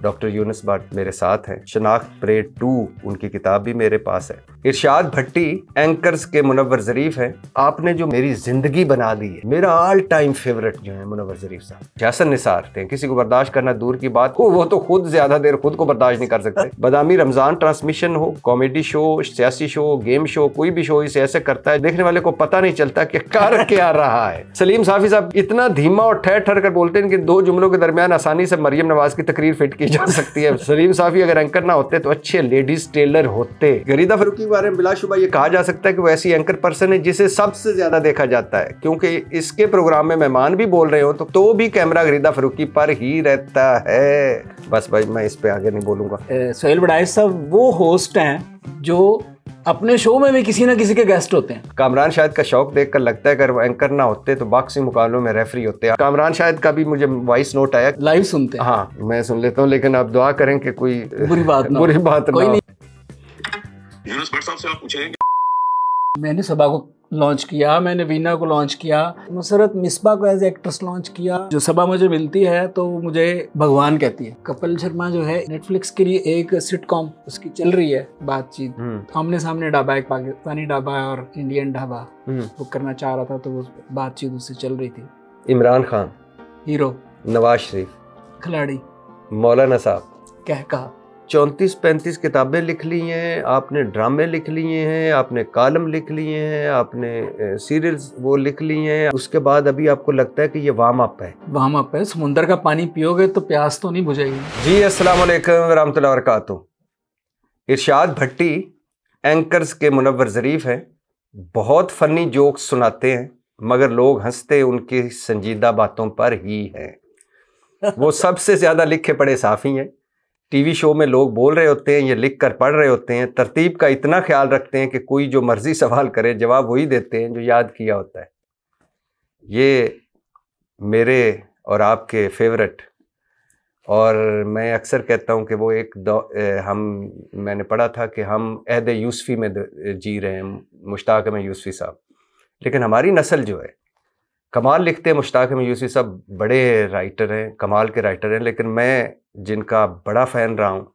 Doctor Yunus Bhatt मेरे साथ हैं। शनाख्त परेड 2 उनकी किताब भी मेरे पास है। इरशाद भट्टी एंकर्स के मुनव्वर ज़रीफ हैं। आपने जो मेरी जिंदगी बना दी है, मेरा ऑल टाइम फेवरेट जो है मुनव्वर ज़रीफ साहब। जैसन निसार थे, किसी को बर्दाश्त करना दूर की बात हो, वो तो खुद ज्यादा देर खुद को बर्दाश्त नहीं कर सकते। बदामी रमजान ट्रांसमिशन हो, कॉमेडी शो, सियासी शो, गेम शो, कोई भी शो इसे ऐसे करता है देखने वाले को पता नहीं चलता कि कर क्या रहा है। सलीम साफी साहब इतना धीमा और ठहर ठहर कर बोलते हैं कि दो जुमलों के दरमियान आसानी से मरियम नवाज की तकरीर फिट की जा सकती है। सलीम साफी अगर एंकर ना होते तो अच्छे लेडीज टेलर होते। गरीदा फरूकी के बारे में बिलाशुबा ये कहा जा सकता है कि वो ऐसी एंकर पर्सन है जिसे सबसे ज्यादा देखा जाता है, क्योंकि इसके प्रोग्राम में मेहमान भी बोल रहे हो तो भी कैमरा गरीदा फरूकी पर ही रहता है। बस भाई मैं इस पे आगे नहीं बोलूंगा। सोहेल बड़ाइश साहब वो होस्ट हैं जो अपने शो में भी किसी ना किसी के गेस्ट होते हैं। कामरान शाहिद का शौक देखकर लगता है अगर वो एंकर ना होते तो बॉक्सिंग मुकाबलों में रेफरी होते हैं। कामरान शाहिद का भी मुझे वॉइस नोट आया, लाइव सुनते हैं। हाँ मैं सुन लेता हूँ, लेकिन आप दुआ करें कि कोई बुरी बात ना कोई नहीं। यूनुस भट्ट साहब से आप पूछेंगे। मैंने सबा को लॉन्च किया, मैंने वीना को लॉन्च किया, मुसरत मिसबा को एज एक्ट्रेस लॉन्च किया। जो सबा मुझे मिलती है तो मुझे भगवान कहती है। कपिल शर्मा जो है नेटफ्लिक्स के लिए एक सिटकॉम उसकी चल रही है बातचीत, आमने सामने ढाबा, एक पाकिस्तानी ढाबा और इंडियन ढाबा बुक करना चाह रहा था, तो वो बातचीत उससे चल रही थी। इमरान खान हीरो, नवाज शरीफ खिलाड़ी, मौलाना साहब कहा 34-35 किताबें लिख ली हैं आपने, ड्रामे लिख लिए हैं आपने, कॉलम लिख लिए हैं आपने, सीरियल्स वो लिख लिए हैं। उसके बाद अभी आपको लगता है कि ये वार्म अप है। वार्म अप है। समुंदर का पानी पियोगे तो प्यास तो नहीं बुझेगी। जी अस्सलाम वालेकुम रहमतुल्लाहि व बरकातुहू। इरशाद भट्टी एंकर्स के मुनव्वर ज़रीफ हैं। बहुत फ़नी जोक्स सुनाते हैं मगर लोग हंसते उनकी संजीदा बातों पर ही हैं। वो सबसे ज़्यादा लिखे पढ़े साफ़ी हैं। टीवी शो में लोग बोल रहे होते हैं, ये लिख कर पढ़ रहे होते हैं। तरतीब का इतना ख्याल रखते हैं कि कोई जो मर्जी सवाल करे जवाब वही देते हैं जो याद किया होता है। ये मेरे और आपके फेवरेट, और मैं अक्सर कहता हूँ कि वो मैंने पढ़ा था कि हम अहद यूसुफी में जी रहे हैं, मुश्ताक अहमद यूसुफी साहब। लेकिन हमारी नस्ल जो है कमाल लिखते हैं। मुश्ताक अहमद यूसुफी साहब बड़े राइटर हैं, कमाल के राइटर हैं, लेकिन मैं जिनका बड़ा फ़ैन रहा हूँ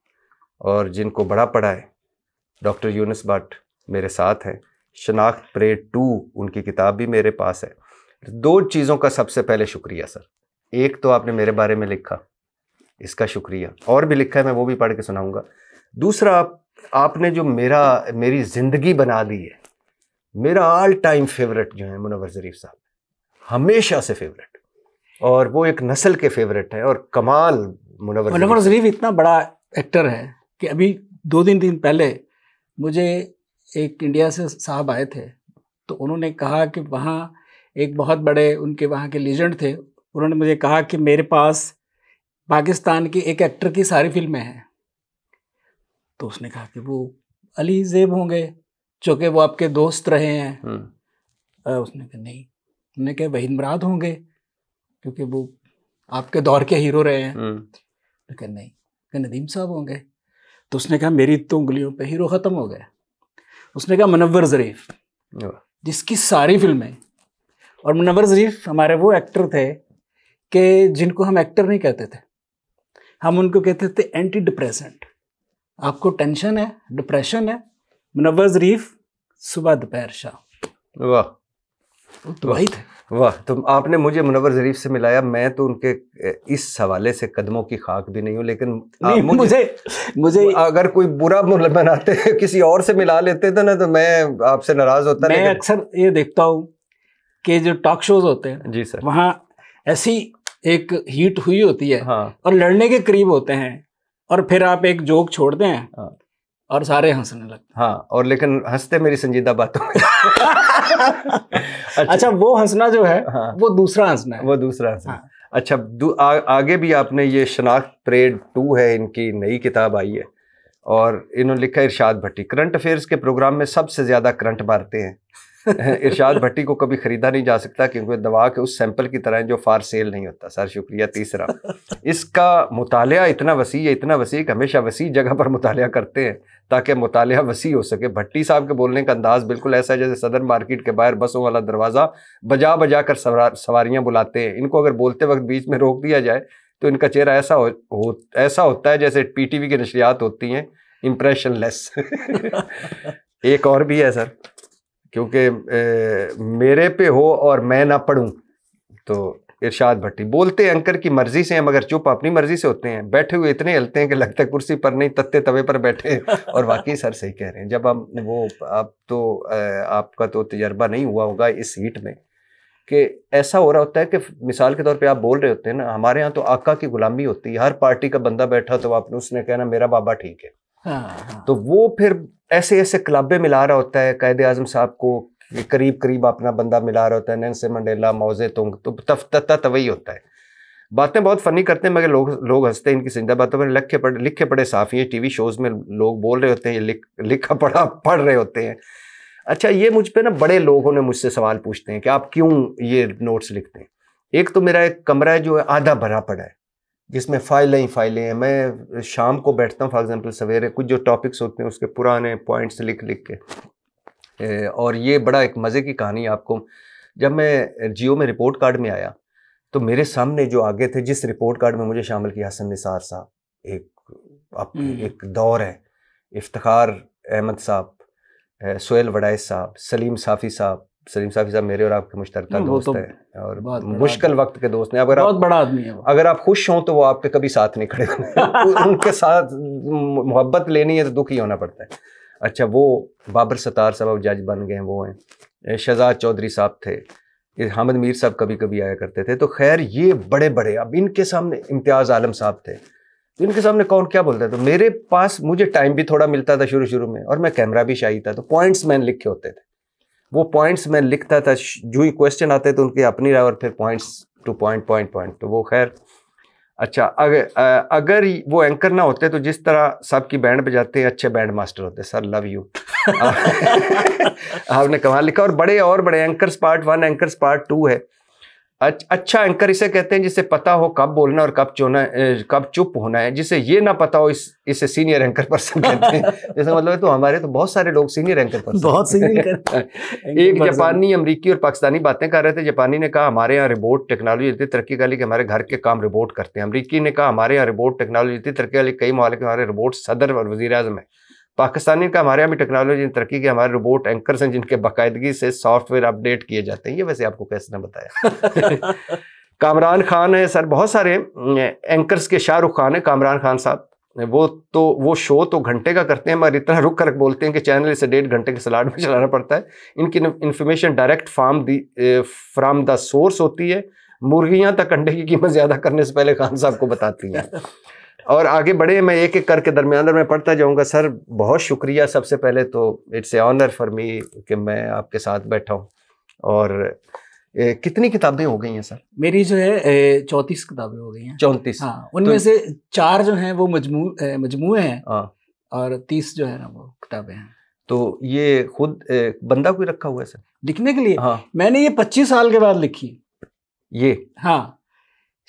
और जिनको बड़ा पढ़ा है, डॉक्टर यूनुस भट्ट मेरे साथ हैं। शनाख्त परेड 2 उनकी किताब भी मेरे पास है। 2 चीज़ों का सबसे पहले शुक्रिया सर। एक तो आपने मेरे बारे में लिखा, इसका शुक्रिया, और भी लिखा है, मैं वो भी पढ़ के सुनाऊंगा। दूसरा, आपने जो मेरी ज़िंदगी बना दी है, मेरा ऑल टाइम फेवरेट जो है मुनव्वर ज़रीफ साहब, हमेशा से फेवरेट, और वो एक नस्ल के फेवरेट है और कमाल। मुनव्वर ज़रीफ इतना बड़ा एक्टर है कि अभी 2-3 दिन पहले मुझे एक इंडिया से साहब आए थे, तो उन्होंने कहा कि वहाँ एक बहुत बड़े उनके वहाँ के लीजेंड थे। उन्होंने मुझे कहा कि मेरे पास पाकिस्तान की एक एक्टर की सारी फिल्में हैं। तो उसने कहा कि वो अली ज़ेब होंगे, चूँकि वो आपके दोस्त रहे हैं। उसने कहा नहीं। उन्होंने कहा वहीद मुराद होंगे क्योंकि वो आपके दौर के हीरो रहे हैं। कहा नहीं। कहा नदीम साहब होंगे। तो उसने कहा मेरी तो उंगलियों पे हीरो ख़त्म हो गए। उसने कहा मुनव्वर ज़रीफ, जिसकी सारी फिल्में। और मुनव्वर ज़रीफ हमारे वो एक्टर थे कि जिनको हम एक्टर नहीं कहते थे, हम उनको कहते थे एंटी डिप्रेसेंट। आपको टेंशन है, डिप्रेशन है, मुनव्वर ज़रीफ सुबह दोपहर शाम। वाह, तो वही थे। वाह, तो आपने मुझे मुनव्वर ज़रीफ से मिलाया। मैं तो उनके इस हवाले से कदमों की खाक भी नहीं हूँ, लेकिन मुझे अगर कोई बुरा बनाते किसी और से मिला लेते थे ना तो मैं आपसे नाराज होता। मैं अक्सर ये देखता हूँ कि जो टॉक शोज होते हैं जी सर, वहाँ ऐसी एक हीट हुई होती है। हाँ, और लड़ने के करीब होते हैं और फिर आप एक जोक छोड़ते हैं। हाँ, और सारे हंसने लगते। हाँ, और लेकिन हंसते मेरी संजीदा बातों में। अच्छा, वो हंसना जो है, हाँ, वो दूसरा हंसना है, वो दूसरा हंसना। हाँ। अच्छा, आगे भी आपने ये शनाख्त परेड 2 है, इनकी नई किताब आई है और इन्होंने लिखा है इरशाद भट्टी करंट अफेयर्स के प्रोग्राम में सबसे ज़्यादा करंट मारते हैं। इरशाद भट्टी को कभी खरीदा नहीं जा सकता क्योंकि दवा के उस सैंपल की तरह जो फार सेल नहीं होता। सर शुक्रिया। तीसरा, इसका मुतालिया इतना वसी है, इतना वसी कि हमेशा वसी जगह पर मुतालिया करते हैं ताकि मुतालिया वसी हो सके। भट्टी साहब के बोलने का अंदाज बिल्कुल ऐसा है जैसे सदर मार्केट के बाहर बसों वाला दरवाज़ा बजा बजा कर सवारियाँ बुलाते हैं। इनको अगर बोलते वक्त बीच में रोक दिया जाए तो इनका चेहरा ऐसा होता है जैसे पीटीवी की नशरियात होती हैं, इम्प्रेशन लेस। एक और भी है सर, क्योंकि मेरे पे हो और मैं ना पढ़ूं, तो इरशाद भट्टी बोलते एंकर की मर्जी से हैं मगर चुप अपनी मर्जी से होते हैं, बैठे हुए इतने हिलते हैं कि लगता है कुर्सी पर नहीं तत्ते तवे पर बैठे हैं। और वाकई सर सही कह रहे हैं। जब हम वो आप तो आपका तो तजर्बा नहीं हुआ होगा इस सीट में कि ऐसा हो रहा होता है कि मिसाल के तौर पे आप बोल रहे होते हैं ना, हमारे यहाँ तो आका की गुलामी होती है, हर पार्टी का बंदा बैठा तो आपने उसने कहना मेरा बाबा ठीक है। हाँ। तो वो फिर ऐसे ऐसे क्लबे मिला रहा होता है, कायदे आजम साहब को करीब करीब अपना बंदा मिला रहा होता है, नेल्सन मंडेला, माओ तुंग, तो तवही होता है। बातें बहुत फनी करते हैं मगर लोग हंसते हैं इनकी जिंदा बातों में। लिखे पढ़े साफी हैं, टीवी शोज में लोग बोल रहे होते हैं, ये लिखा पढ़ा पढ़ रहे होते हैं। अच्छा, ये मुझ पे ना बड़े लोगों ने मुझसे सवाल पूछते हैं कि आप क्यों ये नोट्स लिखते हैं। एक तो मेरा एक कमरा है जो है आधा भरा पड़ा है, जिसमें फाइलें हैं। मैं शाम को बैठता हूँ फॉर एग्जाम्पल सवेरे, कुछ जो टॉपिक्स होते हैं उसके पुराने पॉइंट्स लिख के। और ये बड़ा एक मज़े की कहानी है आपको। जब मैं जियो में रिपोर्ट कार्ड में आया तो मेरे सामने जो आगे थे, जिस रिपोर्ट कार्ड में मुझे शामिल किया, हसन निसार साहब, एक दौर है, इफ्तिखार अहमद साहब, सोहेल वडाइस साहब, सलीम साफ़ी साहब मेरे और आपके मुश्तरका दोस्त हैं और मुश्किल वक्त के दोस्त हैं। अगर बहुत बड़ा आदमी है। अगर आप खुश हों तो वो आपके कभी साथ नहीं खड़े उनके साथ मोहब्बत लेनी है तो दुखी होना पड़ता है। अच्छा, वो बाबर सत्तार साहब जज बन गए, वो हैं। शहजाद चौधरी साहब थे, हामिद मीर साहब कभी कभी आया करते थे। तो खैर ये बड़े बड़े, अब इनके सामने इम्तियाज़ आलम साहब थे, तो इनके सामने कौन क्या बोलता है। तो मेरे पास मुझे टाइम भी थोड़ा मिलता था शुरू में, और मैं कैमरा भी शाही था, तो पॉइंट्स मैंने लिखे होते थे। वो पॉइंट्स मैं लिखता था, जो ही क्वेश्चन आते तो उनकी अपनी राय, और फिर पॉइंट्स टू पॉइंट। तो वो खैर अच्छा, अगर वो एंकर ना होते तो जिस तरह सबकी बैंड बजाते हैं, अच्छे बैंड मास्टर होते। Sir love you. आपने कमाल लिखा। और बड़े एंकर्स पार्ट 1, एंकर्स पार्ट 2 है। अच्छा एंकर इसे कहते हैं जिसे पता हो कब बोलना और कब चुप होना है। जिसे ये ना पता हो इसे सीनियर एंकर पर्सन कहते हैं। जैसे मतलब है, तो हमारे तो बहुत सारे लोग सीनियर एंकर पर्सन, बहुत सीनियर। एक जापानी, अमरीकी और पाकिस्तानी बातें कर रहे थे। जापानी ने कहा हमारे यहाँ रिपोर्ट टेक्नोलॉजी इतनी तरक्की कर ली कि हमारे घर के काम रिपोर्ट करते हैं। अमरीकी ने कहा हमारे यहाँ रिपोर्ट टेक्नोलॉजी इतनी तरक्की कर ली, कई ममालिक में हमारे रिपोर्ट सदर और वज़ीर आज़म है। पाकिस्तानी का हमारे यहाँ भी टेक्नोलॉजी तरक्की की, हमारे रोबोट एंकर्स हैं जिनके बाकायदगी से सॉफ्टवेयर अपडेट किए जाते हैं। ये वैसे आपको कैसे ना बताया। कामरान खान है सर, बहुत सारे एंकर्स के शाहरुख खान है, कामरान खान साहब, वो शो तो घंटे का करते हैं मगर इतना रुक कर बोलते हैं कि चैनल इसे 1.5 घंटे के स्लॉट में चलाना पड़ता है। इनकी information direct from the source होती है। मुर्गियाँ तक अंडे की कीमत ज़्यादा करने से पहले खान साहब को बताती हैं। और आगे बढ़े, मैं एक एक करके दरमियान में पढ़ता जाऊंगा। सर बहुत शुक्रिया, सबसे पहले तो it's a honour for me कि मैं आपके साथ बैठा हूँ। और कितनी किताबें हो गई हैं सर? मेरी जो है 34 किताबें हो गई हैं। 34? हाँ, उनमें से 4 जो हैं वो मजमूए हैं। हाँ। और 30 जो है ना वो किताबें हैं। तो ये खुद बंदा कोई रखा हुआ है सर लिखने के लिए? हाँ। मैंने ये 25 साल के बाद लिखी ये। हाँ,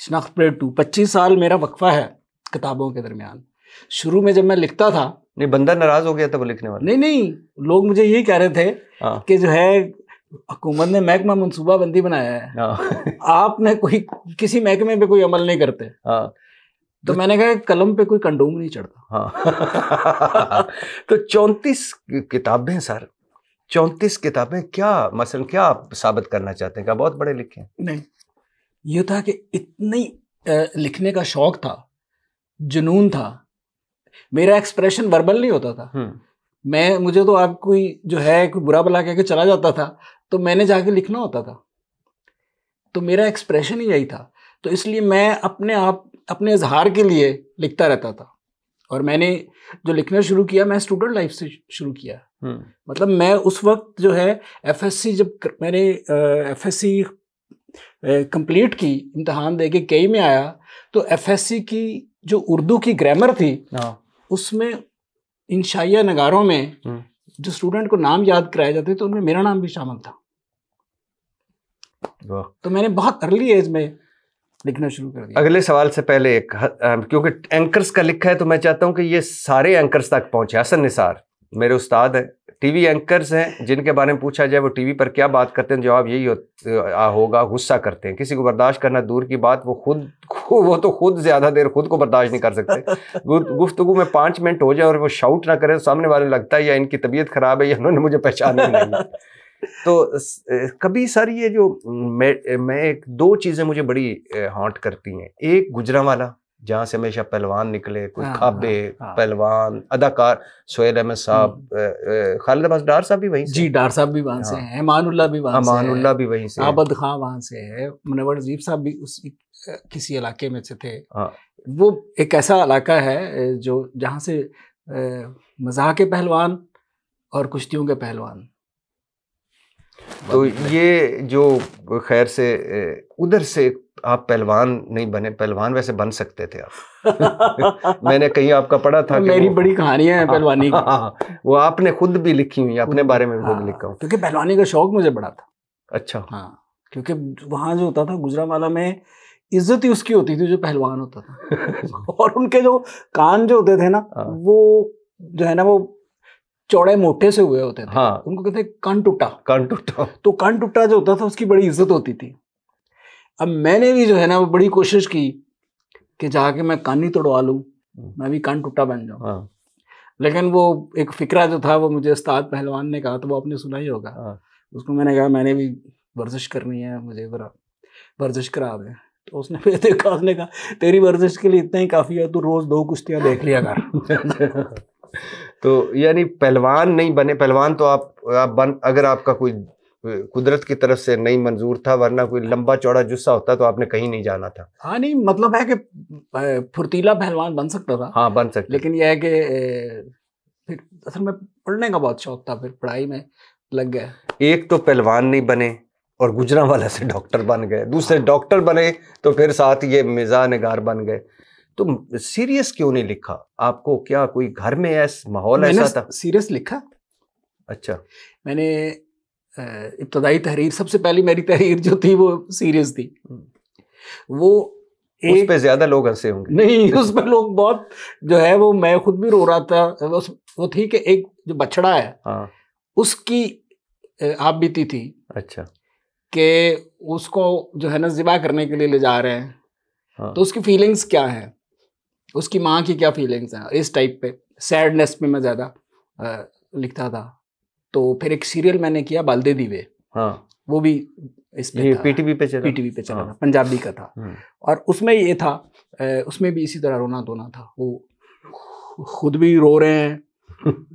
शनाख्त प्लेट 2, 25 साल मेरा वक्फा है किताबों के दरमियान। शुरू में जब मैं लिखता था, नहीं बंदा नाराज हो गया था वो लिखने वाला? नहीं, लोग मुझे ये कह रहे थे कि जो है हुकूमत ने महकमा मनसूबाबंदी बनाया है, आपने कोई किसी महकमे पे कोई अमल नहीं करते। तो मैंने कहा कलम पे कोई कंडोम नहीं चढ़ता। तो 34 किताबें सर, 34 किताबें, क्या मसलन क्या आप साबित करना चाहते हैं? क्या बहुत बड़े लिखे? नहीं, ये था कि इतनी लिखने का शौक था, जुनून था। मेरा एक्सप्रेशन वर्बल नहीं होता था। मुझे तो आप कोई जो है कोई बुरा भला कह के चला जाता था तो मैंने जाके लिखना होता था। तो मेरा एक्सप्रेशन ही यही था। तो इसलिए मैं अपने इजहार के लिए लिखता रहता था। और मैंने जो लिखना शुरू किया, मैं स्टूडेंट लाइफ से शुरू किया। मतलब मैं उस वक्त जो है एफएससी, जब मैंने एफएससी कंप्लीट की, इम्तहान दे के कई में आया, तो एफएससी की जो उर्दू की ग्रामर थी उसमें इंशाइया नगारों में जो स्टूडेंट को नाम याद कराए जाते तो उनमें मेरा नाम भी शामिल था। तो मैंने बहुत अर्ली एज में लिखना शुरू कर दिया। अगले सवाल से पहले क्योंकि एंकर्स का लिखा है तो मैं चाहता हूं कि ये सारे एंकर्स तक पहुंचे। हसन निसार मेरे उस्ताद हैं, टीवी एंकर्स हैं, जिनके बारे में पूछा जाए वो टीवी पर क्या बात करते हैं, जवाब यही होगा, गुस्सा करते हैं। किसी को बर्दाश्त करना दूर की बात, वो तो खुद ज्यादा देर खुद को बर्दाश्त नहीं कर सकते। गुफ्तगू में 5 मिनट हो जाए और वो शाउट ना करें, सामने वाले लगता है या इनकी तबीयत खराब है या उन्होंने मुझे पहचाना ही नहीं। तो कभी सर ये जो मैं एक 2 चीजें मुझे बड़ी हॉन्ट करती हैं। एक गुजरांवाला, जहाँ से हमेशा पहलवान निकले, कोई खाबे पहलवान, अदाकार सोहेल अहमद साहब, खालिद अब्बास डार साहब भी वहीं से, जी डार साहब भी वहाँ से हैं, अमानुल्लाह भी वहाँ से, अमानुल्लाह भी वहीं से, आबद खां वहाँ से है, मुनव्वर नजीब साहब भी उस किसी इलाके में से थे। वो एक ऐसा इलाका है जो जहाँ से मज़ाह के पहलवान और कुश्तियों के पहलवान। तो ये जो खैर से उधर से आप पहलवान नहीं बने, पहलवान वैसे बन सकते थे आप। मैंने कहीं आपका पढ़ा था, मेरी बड़ी कहानियां हैं पहलवानी की। वो आपने खुद भी लिखी हुई, अपने बारे में खुद लिखा हूँ, क्योंकि पहलवानी का शौक मुझे बड़ा था। अच्छा। हाँ, क्योंकि वहाँ जो होता था गुजरांवाला में, इज्जत ही उसकी होती थी जो पहलवान होता था। और उनके जो कान जो होते थे ना, वो जो है ना वो चौड़े मोटे से हुए होते थे। हाँ। उनको कहते कान टूटा। कान टूटा। तो कान टूटा जो होता था उसकी बड़ी इज्जत होती थी। अब मैंने भी जो है ना वो बड़ी कोशिश की कि जाके मैं कान ही तोड़वा लूँ, मैं भी कान टूटा बन जाऊँ। हाँ। लेकिन वो एक फिक्रा जो था वो मुझे उस्ताद पहलवान ने कहा, तो वो आपने सुना ही होगा। हाँ। उसको मैंने कहा मैंने भी वर्जिश करनी है, मुझे ज़रा वर्जिश करा दे। तो उसने फिर देखा, उसने कहा तेरी वर्जिश के लिए इतना ही काफ़ी है, तू रोज़ 2 कुश्तियाँ देख लिया कर। तो यानी पहलवान नहीं बने, पहलवान तो आप अगर आपका कोई कुदरत की तरफ से नहीं मंजूर था, वरना कोई लंबा चौड़ा जुस्सा होता तो आपने कहीं नहीं जाना था। हाँ नहीं, मतलब है कि फुर्तीला पहलवान बन सकता था। हाँ, बन सकता, लेकिन यह है कि फिर असल में पढ़ने का बहुत शौक था, फिर पढ़ाई में लग गया। एक तो पहलवान नहीं बने और गुजरांवाला से डॉक्टर बन गए, दूसरे डॉक्टर बने तो फिर साथ ये मिजाज निगार बन गए। तो सीरियस क्यों नहीं लिखा? आपको क्या कोई घर में ऐसा माहौल ऐसा था? सीरियस लिखा। अच्छा। मैंने इब्तदाई तहरीर, सबसे पहली मेरी तहरीर जो थी वो सीरियस थी। वो उस पे ज्यादा लोग हंसे होंगे। नहीं, उस पर लोग बहुत जो है वो, मैं खुद भी रो रहा था। वो थी कि एक जो बछड़ा है, हाँ, उसकी आप बीती थी। अच्छा। कि उसको जो है ना ज़िबा करने के लिए ले जा रहे हैं। हाँ। तो उसकी फीलिंग्स क्या हैं, उसकी माँ की क्या फीलिंग्स हैं, इस टाइप पे सैडनेस में मैं ज़्यादा लिखता था। तो फिर एक सीरियल मैंने किया बाल्दे दीवे। हाँ, वो भी इस पे था, पीटीवी पे चला, पीटीवी पे चला था, पंजाबी का था। और उसमें ये था, उसमें भी इसी तरह रोना धोना था। वो खुद भी रो रहे हैं,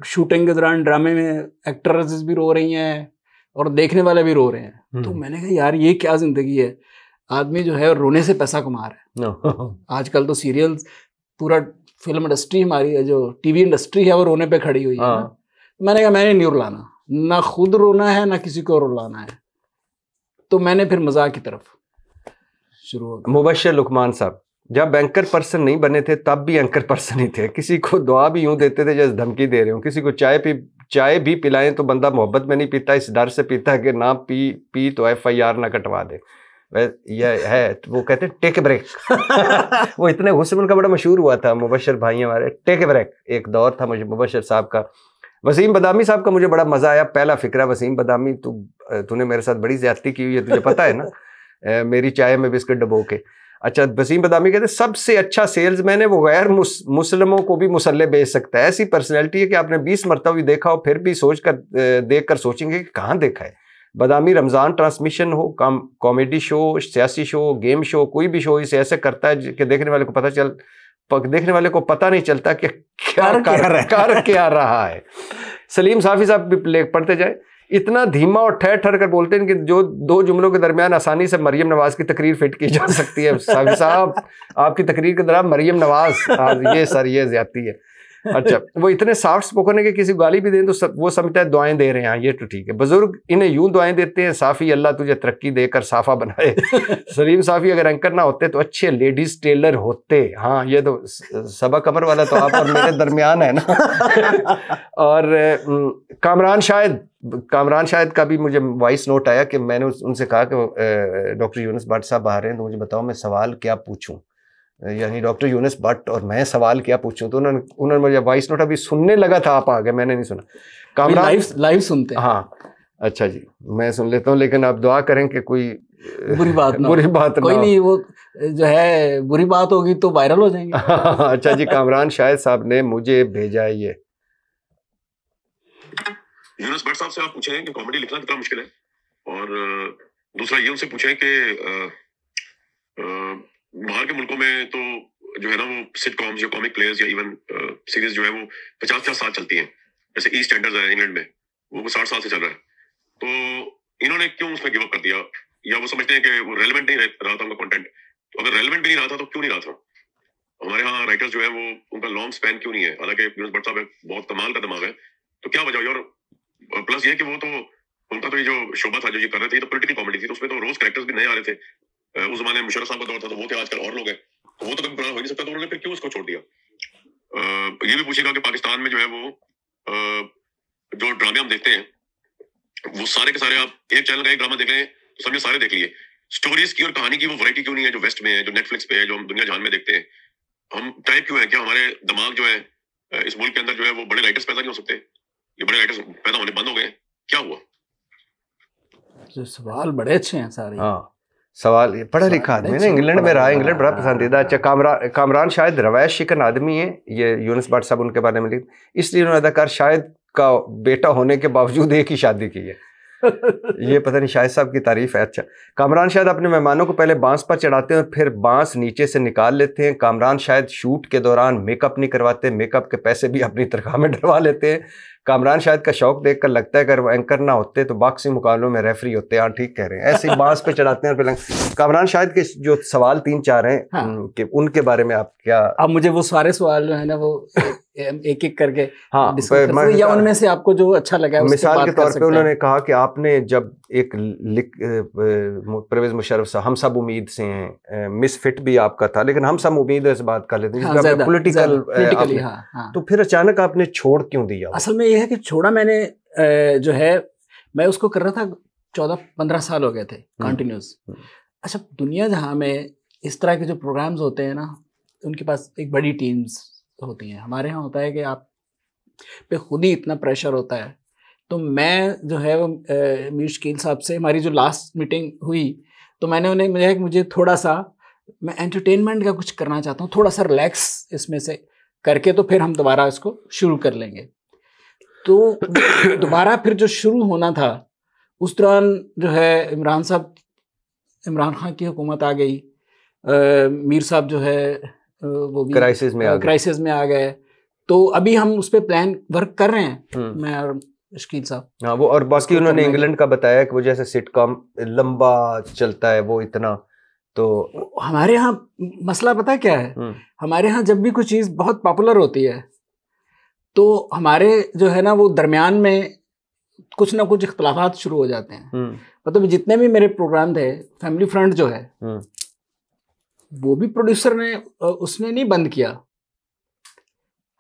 शूटिंग के दौरान ड्रामे में एक्ट्रेसेस भी रो रही हैं और देखने वाले भी रो रहे हैं। तो मैंने कहा यार ये क्या जिंदगी है, आदमी जो है रोने से पैसा कमा रहा है। आजकल तो सीरियल्स, पूरा फिल्म इंडस्ट्री हमारी है, जो टीवी इंडस्ट्री है, वो रोने पे खड़ी हुई है ना। मैंने कहा मैंने नहीं रुलाना, ना खुद रोना है ना किसी को रुलाना है। तो मैंने फिर मजाक की तरफ शुरू हो गया। मुबश्शिर लुकमान साहब जब एंकर पर्सन नहीं बने थे तब भी एंकर पर्सन ही थे। किसी को दुआ भी यूं देते थे जैसे धमकी दे रहे हो। किसी को चाय भी पिलाएं तो बंदा मोहब्बत में नहीं पीता, इस डर से पीता है कि ना पी तो FIR ना कटवा दे। यह है, वो कहते हैं टेक ब्रेक। वो इतने हुस्न का बड़ा मशहूर हुआ था मुबश्शिर भाई हमारे, टेक ब्रेक एक दौर था मुझे मुबश्शिर साहब का। वसीम बदामी साहब का मुझे बड़ा मजा आया। पहला फिक्रा, वसीम बदामी तूने मेरे साथ बड़ी ज्यादती की हुई है, तुझे पता है ना, मेरी चाय में बिस्किट डबो के। अच्छा, वसीम बदामी कहते सबसे अच्छा सेल्समैन है वो, गैर मुस्लिमों को भी मुसल्ले बेच सकता है। ऐसी पर्सनैलिटी है कि आपने 20 मरतबा भी देखा हो फिर भी देख कर सोचेंगे कि कहाँ देखा है। बदामी रमज़ान ट्रांसमिशन हो, कॉमेडी शो, सियासी शो, गेम शो, कोई भी शो इसे ऐसे करता है कि देखने वाले को पता नहीं चलता कि क्या कर क्या रहा है। सलीम साफी साहब भी पढ़ते जाए, इतना धीमा और ठहर ठहर कर बोलते हैं कि जो 2 जुमलों के दरमियान आसानी से मरियम नवाज की तकरीर फिट की जा सकती है। साफी साहब आपकी तकरीर के दौरान मरियम नवाज, ये सर ये ज्यादती है। अच्छा, वो इतने सॉफ्ट स्पोकन है कि किसी गाली भी दें तो वो समझता है दुआएं दे रहे हैं। ये तो ठीक है। बुजुर्ग इन्हें यूं दुआएं देते हैं, साफी अल्लाह तुझे तरक्की देकर साफा बनाए। सलीम साफी अगर एंकर ना होते तो अच्छे लेडीज टेलर होते। हाँ, ये तो सबा कमर वाला तो आप और मेरे दरमियान है ना। और कामरान शाहिद का भी मुझे वॉइस नोट आया कि मैंने उनसे कहा कि डॉक्टर यूनुस भट्ट साहब आ रहे हैं तो मुझे बताओ मैं सवाल क्या पूछूं। यानी डॉक्टर यूनुस भट्ट, और मैं सवाल क्या पूछूं, तो उन्होंने मुझे वॉइस नोट अभी सुनने लगा था, आप आ गए, मैंने नहीं सुना। कामरान लाइव सुनते हैं। हाँ अच्छा जी, मैं सुन लेता हूँ, लेकिन आप दुआ करें कि कोई बुरी बात ना बुरी बात कोई ना नहीं, वो जो है बुरी बात होगी तो वायरल हो जाएंगे। अच्छा जी, कामरान शाहिद साहब ने मुझे भेजा है ये। यूनुस भट्ट साहब से आप पूछें कि कॉमेडी लिखना कितना मुश्किल है, और दूसरा ये उनसे पूछें कि बाहर के मुल्कों में तो जो है ना वो सिटकॉम्स या कॉमिक प्लेयर्स या इवन सीरीज जो है वो 50-50 साल चलती हैं। जैसे ईस्ट एंडर्स है इंग्लैंड में, वो 60 साल से चल रहा है। तो इन्होंने क्यों उसमें गिव अप कर दिया, या वो समझते हैं कि वो रेलेवेंट नहीं रहा था उनका कंटेंट? तो अगर रेलेवेंट भी नहीं रहा था तो क्यों नहीं रहा था? हमारे यहाँ राइटर्स जो है वो उनका लॉन्ग स्पैन क्यों नहीं है? हालांकि यूनुस भट्ट साहब बहुत कमाल का दिमाग है, तो क्या वजह? और प्लस ये कि वो तो उनका तो ये जो शोभा था जो ये कर रहे थे, तो पॉलिटिकल कॉमेडी थी, तो उसमें तो रोज कैरेक्टर्स भी नए आ रहे थे। उस जमाने में मुशर्रफ साहब का दौर था, तो वो थे, आजकल और लोग हैं, तो वो तो कभी पुराना हो नहीं सकता, तो उन्होंने फिर क्यों उसको छोड़ दिया? ये भी पूछेगा कि पाकिस्तान में जो है वो जो ड्रामे हम देखते हैं वो सारे के सारे, आप एक चैनल का एक ड्रामा देख लें तो समझे सारे देख लिए, स्टोरीज की और कहानी की वो वैरायटी क्यों नहीं है जो वेस्ट में है, जो नेटफ्लिक्स पे है, जो हम दुनिया जहान में देखते हैं? हम टाइप क्यों है? क्या हमारे दिमाग जो है इस मुल्क के अंदर जो है वो बड़े राइटर्स पैदा नहीं हो सकते? ये बड़े राइटर्स पैदा होने बंद हो गए, क्या हुआ? जो सवाल बड़े अच्छे हैं सारे। हाँ, सवाल पढ़ा लिखा आदमी ना, इंग्लैंड में रहा, इंग्लैंड बड़ा पसंदीदा। अच्छा, कामरान शायद रवैश शिकन आदमी है, ये यूनुस भट्ट साहब उनके बारे में लिख, इसलिए उन्होंने अदाकार शाहिद का बेटा होने के बावजूद एक ही शादी की है। ये पता नहीं शाहिद साहब की तारीफ है। अच्छा, कामरान शायद अपने मेहमानों को पहले बांस पर चढ़ाते हैं और फिर बांस नीचे से निकाल लेते हैं। कामरान शायद शूट के दौरान मेकअप नहीं करवाते, मेकअप के पैसे भी अपनी तनख्वाह में डलवा लेते हैं। कामरान शायद का शौक देखकर लगता है अगर वो एंकर ना होते तो बॉक्सिंग मुकाबलों में रेफरी होते। हाँ ठीक कह रहे हैं, ऐसे ही बांस पे चढ़ाते हैं। फिर कामरान शायद के जो सवाल 3-4 हैं, हाँ। कि उनके बारे में आप क्या? अब मुझे वो सारे सवाल जो है ना वो एक एक करके हाँ, या उनमें से आपको जो अच्छा लगा मिसाल के तौर पे उन्होंने कहा कि आपने जब एक परवेज मुशर्रफ साहब हम सब उम्मीद से हैं, मिसफिट भी आपका था, लेकिन हम सब उम्मीद से बात कर लेते हैं, पॉलिटिकल, तो फिर अचानक आपने छोड़ क्यों दिया? असल में यह है कि छोड़ा मैंने जो है, मैं उसको कर रहा था 14-15 साल हो गए थे कंटिन्यूस। अच्छा, दुनिया जहाँ में इस तरह के जो प्रोग्राम्स होते हैं ना, उनके पास एक बड़ी टीम्स होती हैं। हमारे यहाँ होता है कि आप पे खुद ही इतना प्रेशर होता है। तो मैं जो है वो मीर शकील साहब से हमारी जो लास्ट मीटिंग हुई, तो मैंने उन्हें मुझे थोड़ा सा, मैं एंटरटेनमेंट का कुछ करना चाहता हूँ, थोड़ा सा रिलैक्स इसमें से करके, तो फिर हम दोबारा इसको शुरू कर लेंगे। तो दोबारा फिर जो शुरू होना था उस दौरान जो है इमरान खान की हुकूमत आ गई, मीर साहब जो है वो भी क्राइसिस में आ गए। तो अभी हम उस पर प्लान वर्क कर रहे हैं, मैं और शकील साहब। हाँ, वो और बाकी उन्होंने इंग्लैंड का बताया कि वो जैसे सिटकॉम लंबा चलता है वो इतना, तो हमारे यहाँ मसला पता क्या है, हमारे यहाँ जब भी कोई चीज़ बहुत पॉपुलर होती है तो हमारे जो है ना वो दरमियान में कुछ ना कुछ इख्तलाफात शुरू हो जाते हैं। मतलब जितने भी मेरे प्रोग्राम थे, फैमिली फ्रंट जो है वो भी प्रोड्यूसर ने उसने नहीं बंद किया,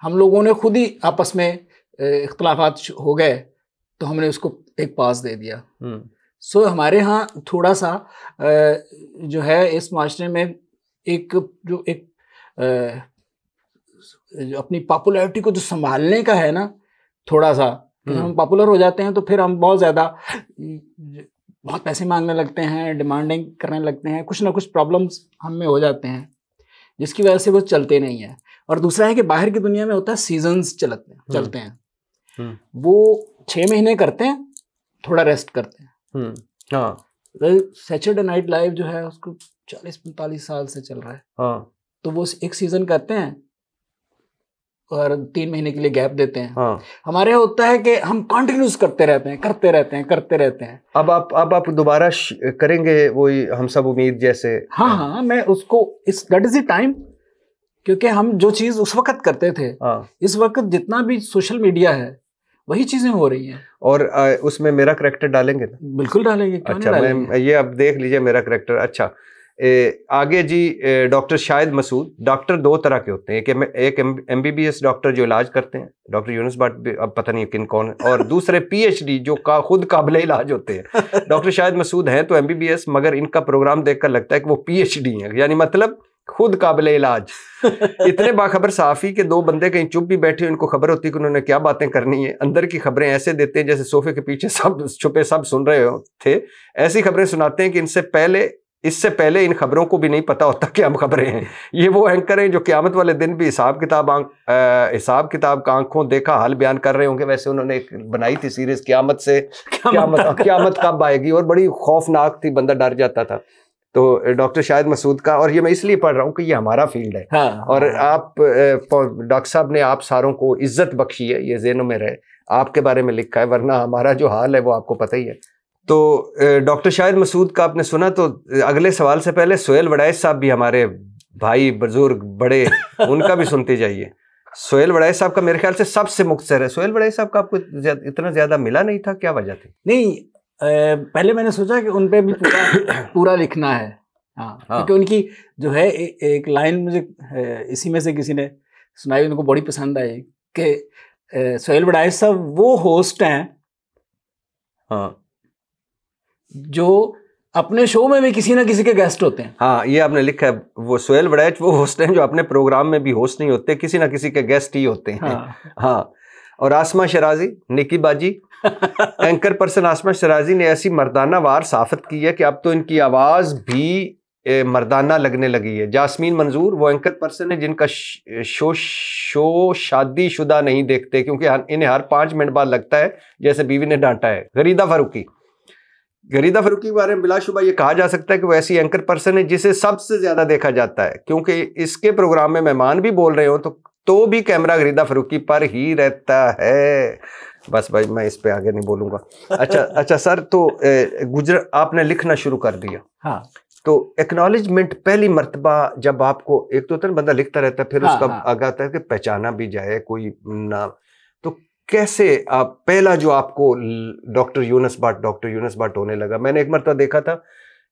हम लोगों ने खुद ही आपस में इख्तलाफात हो गए तो हमने उसको एक पास दे दिया। सो हमारे यहाँ थोड़ा सा जो है इस माशरे में एक जो अपनी पॉपुलैरिटी को जो संभालने का है ना, थोड़ा सा हम पॉपुलर हो जाते हैं तो फिर हम बहुत पैसे मांगने लगते हैं, डिमांडिंग करने लगते हैं, कुछ ना कुछ प्रॉब्लम्स हम में हो जाते हैं जिसकी वजह से वो चलते नहीं है। और दूसरा है कि बाहर की दुनिया में होता है सीजन्स चलते हैं, वो 6 महीने करते हैं, थोड़ा रेस्ट करते हैं। सैटरडे नाइट लाइव जो है उसको 40-45 साल से चल रहा है। तो वो एक सीजन करते हैं और 3 महीने के लिए गैप देते हैं। हमारे यहाँ होता है कि हम कंटिन्यूस करते रहते हैं। अब आप दोबारा करेंगे वही हम सब उम्मीद जैसे? हाँ, मैं उसको दैट इज द टाइम, क्योंकि हम जो चीज उस वक्त करते थे, इस वक्त जितना भी सोशल मीडिया है वही चीजें हो रही हैं। और उसमें मेरा करैक्टर डालेंगे ना? बिल्कुल डालेंगे, क्यों नहीं डालेंगे? मैं ये अब देख लीजिए मेरा करैक्टर। अच्छा, आगे जी, डॉक्टर शाहिद मसूद। डॉक्टर 2 तरह के होते हैं, एक MBBS डॉक्टर जो इलाज करते हैं, डॉक्टर यूनुस भट्ट अब पता नहीं कौन, और दूसरे PhD जो खुद काबिल इलाज होते हैं। डॉक्टर शाहिद मसूद हैं तो MBBS, मगर इनका प्रोग्राम देखकर लगता है कि वो PhD हैं, यानी मतलब खुद काबिल इलाज। इतने बाखबर सहाफी के दो बंदे कहीं चुप भी बैठे, उनको खबर होती कि उन्होंने क्या बातें करनी है, अंदर की खबरें ऐसे देते हैं जैसे सोफे के पीछे सब छुपे सब सुन रहे हो थे। ऐसी खबरें सुनाते हैं कि इससे पहले इन खबरों को भी नहीं पता होता कि हम खबरें हैं। ये वो एंकर हैं जो क़यामत वाले दिन भी हिसाब किताब का आंखों देखा हाल बयान कर रहे होंगे। वैसे उन्होंने एक बनाई थी सीरीज क़यामत कब आएगी, और बड़ी खौफनाक थी, बंदा डर जाता था। तो डॉक्टर शाहिद मसूद का, और ये मैं इसलिए पढ़ रहा हूँ कि ये हमारा फील्ड है। हाँ, और आप डॉक्टर साहब ने आप सारों को इज्जत बख्शी है, ये ज़हनों में रहे, आपके बारे में लिखा है, वरना हमारा जो हाल है वो आपको पता ही है। तो डॉक्टर शाहिद मसूद का आपने सुना, तो अगले सवाल से पहले सोहेल वड़ैच साहब भी हमारे भाई बुजुर्ग बड़े, उनका भी सुनते जाइए। सोहेल वड़ैच साहब का मेरे ख्याल से सबसे मुख्तसर है। सोहेल वड़ैच साहब का आपको इतना ज़्यादा मिला नहीं था, क्या वजह थी? नहीं, पहले मैंने सोचा कि उन पे भी पूरा लिखना है। हाँ, क्योंकि उनकी जो है एक लाइन मुझे इसी में से किसी ने सुनाई, उनको बड़ी पसंद आई कि सोहेल वड़ैच साहब वो होस्ट हैं, हाँ, जो अपने शो में भी किसी ना किसी के गेस्ट होते हैं। हाँ, ये आपने लिखा है, वो सोहेल वड़ैच वो होस्ट हैं जो अपने प्रोग्राम में भी होस्ट नहीं होते, किसी ना किसी के गेस्ट ही होते हैं। हाँ। और आसमा शराजी, निकी बाजी एंकर पर्सन आसमा शराजी ने ऐसी मर्दाना वार साफत की है कि अब तो इनकी आवाज भी मर्दाना लगने लगी है। जास्मीन मंजूर वो एंकर पर्सन है जिनका शो शादीशुदा नहीं देखते, क्योंकि इन्हें हर 5 मिनट बाद लगता है जैसे बीवी ने डांटा है। गरीदा फारूकी के बारे में बिलाशुबा ये कहा जा सकता है कि वो ऐसी एंकर पर्सन है जिसे सबसे ज्यादा देखा जाता है, क्योंकि इसके प्रोग्राम में मेहमान भी बोल रहे हो तो भी कैमरा गरीदा फारूकी पर ही रहता है। बस भाई, मैं इस पे आगे नहीं बोलूंगा। अच्छा सर, तो आपने लिखना शुरू कर दिया। हाँ। तो एक्नॉलेजमेंट पहली मर्तबा जब आपको, एक तो बंदा लिखता रहता है, फिर उसका आगे आता है कि पहचाना भी जाए कोई नाम, तो कैसे आप पहला जो आपको डॉक्टर यूनुस भट्ट होने लगा? मैंने एक मर्तबा देखा था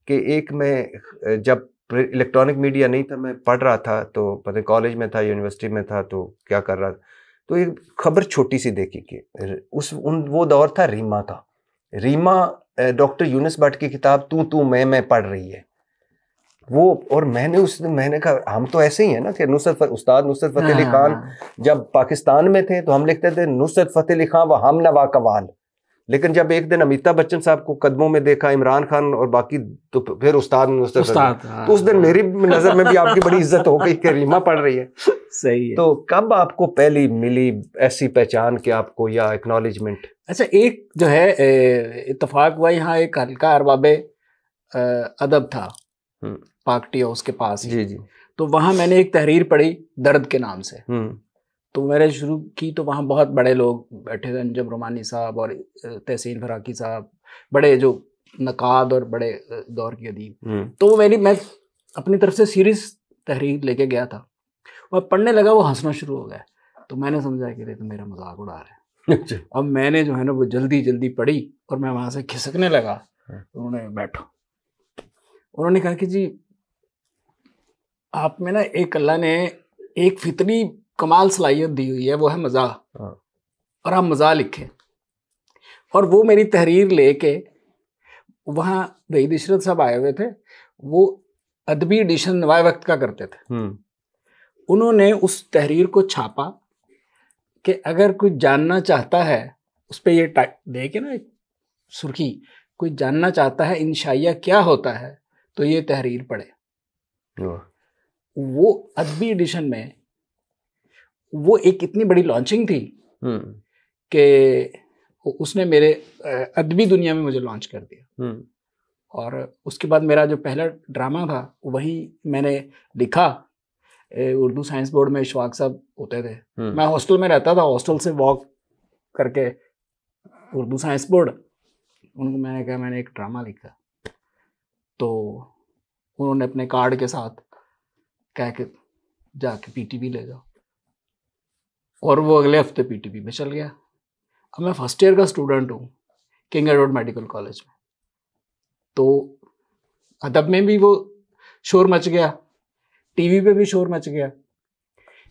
कि एक मैं जब इलेक्ट्रॉनिक मीडिया नहीं था, मैं पढ़ रहा था, तो पता कॉलेज में था, यूनिवर्सिटी में था, तो क्या कर रहा था, तो एक खबर छोटी सी देखी कि वो दौर था रीमा का। रीमा डॉक्टर यूनुस भट्ट की किताब तू मैं पढ़ रही है वो, और मैंने कहा हम तो ऐसे ही है ना कि उस्ताद नुसरत फतेह अली खान जब पाकिस्तान में थे तो हम लिखते थे नुसरत फतेह अली खान व हम नवा कवाल, लेकिन जब एक दिन अमिताभ बच्चन साहब को कदमों में देखा, इमरान खान और बाकी, तो फिर उस्ताद तो उस दिन मेरी नजर में भी आपकी बड़ी इज्जत हो गई कि रीमा पढ़ रही है। सही है। तो कब आपको पहली मिली ऐसी पहचान कि आपको, या एक्नॉलेजमेंट? अच्छा, एक जो है इत्तेफाक हुआ, यहाँ एक हल्का अरबाबे अदब था पार्क टी हाउस के पास ही। जी। तो वहाँ मैंने एक तहरीर पढ़ी दर्द के नाम से। तो मैंने शुरू की, तो वहाँ बहुत बड़े लोग बैठे थे, अंजम रोमानी साहब और तहसीन फराकी साहब, बड़े जो नकाद और बड़े दौर की अदीब। तो मैं अपनी तरफ से सीरीज तहरीर लेके गया था, वह पढ़ने लगा, वो हंसना शुरू हो गया। तो मैंने समझा कि ये तो मेरा मजाक उड़ा रहे हैं। अब मैंने जो है ना वो जल्दी पढ़ी और मैं वहाँ से खिसकने लगा। तो उन्होंने बैठो, उन्होंने कहा कि जी आप में ना एक अल्लाह ने एक फितरी कमाल सलाहियत दी हुई है, वो है मज़ा, और आप मज़ा लिखें। और वो मेरी तहरीर लेके वहाँ वहीद इशरत साहब आए हुए थे, वो अदबी एडिशन नवाए वक्त का करते थे। उन्होंने उस तहरीर को छापा कि अगर कोई जानना चाहता है, उस पर ये देखे ना सुर्खी, कोई जानना चाहता है इंशाइया क्या होता है तो ये तहरीर पढ़े। वो अदबी एडिशन में वो एक इतनी बड़ी लॉन्चिंग थी कि उसने मेरे अदबी दुनिया में मुझे लॉन्च कर दिया। और उसके बाद मेरा जो पहला ड्रामा था वही मैंने लिखा। उर्दू साइंस बोर्ड में इशफाक साहब होते थे, मैं हॉस्टल में रहता था, हॉस्टल से वॉक करके उर्दू साइंस बोर्ड, उनको मैंने कहा मैंने एक ड्रामा लिखा। तो उन्होंने अपने कार्ड के साथ कह के जाके पीटीवी ले जाओ, और वो अगले हफ्ते पीटीवी में चल गया। अब मैं फर्स्ट ईयर का स्टूडेंट हूँ किंग एडवर्ड मेडिकल कॉलेज में, तो अदब में भी वो शोर मच गया, टीवी पे भी शोर मच गया।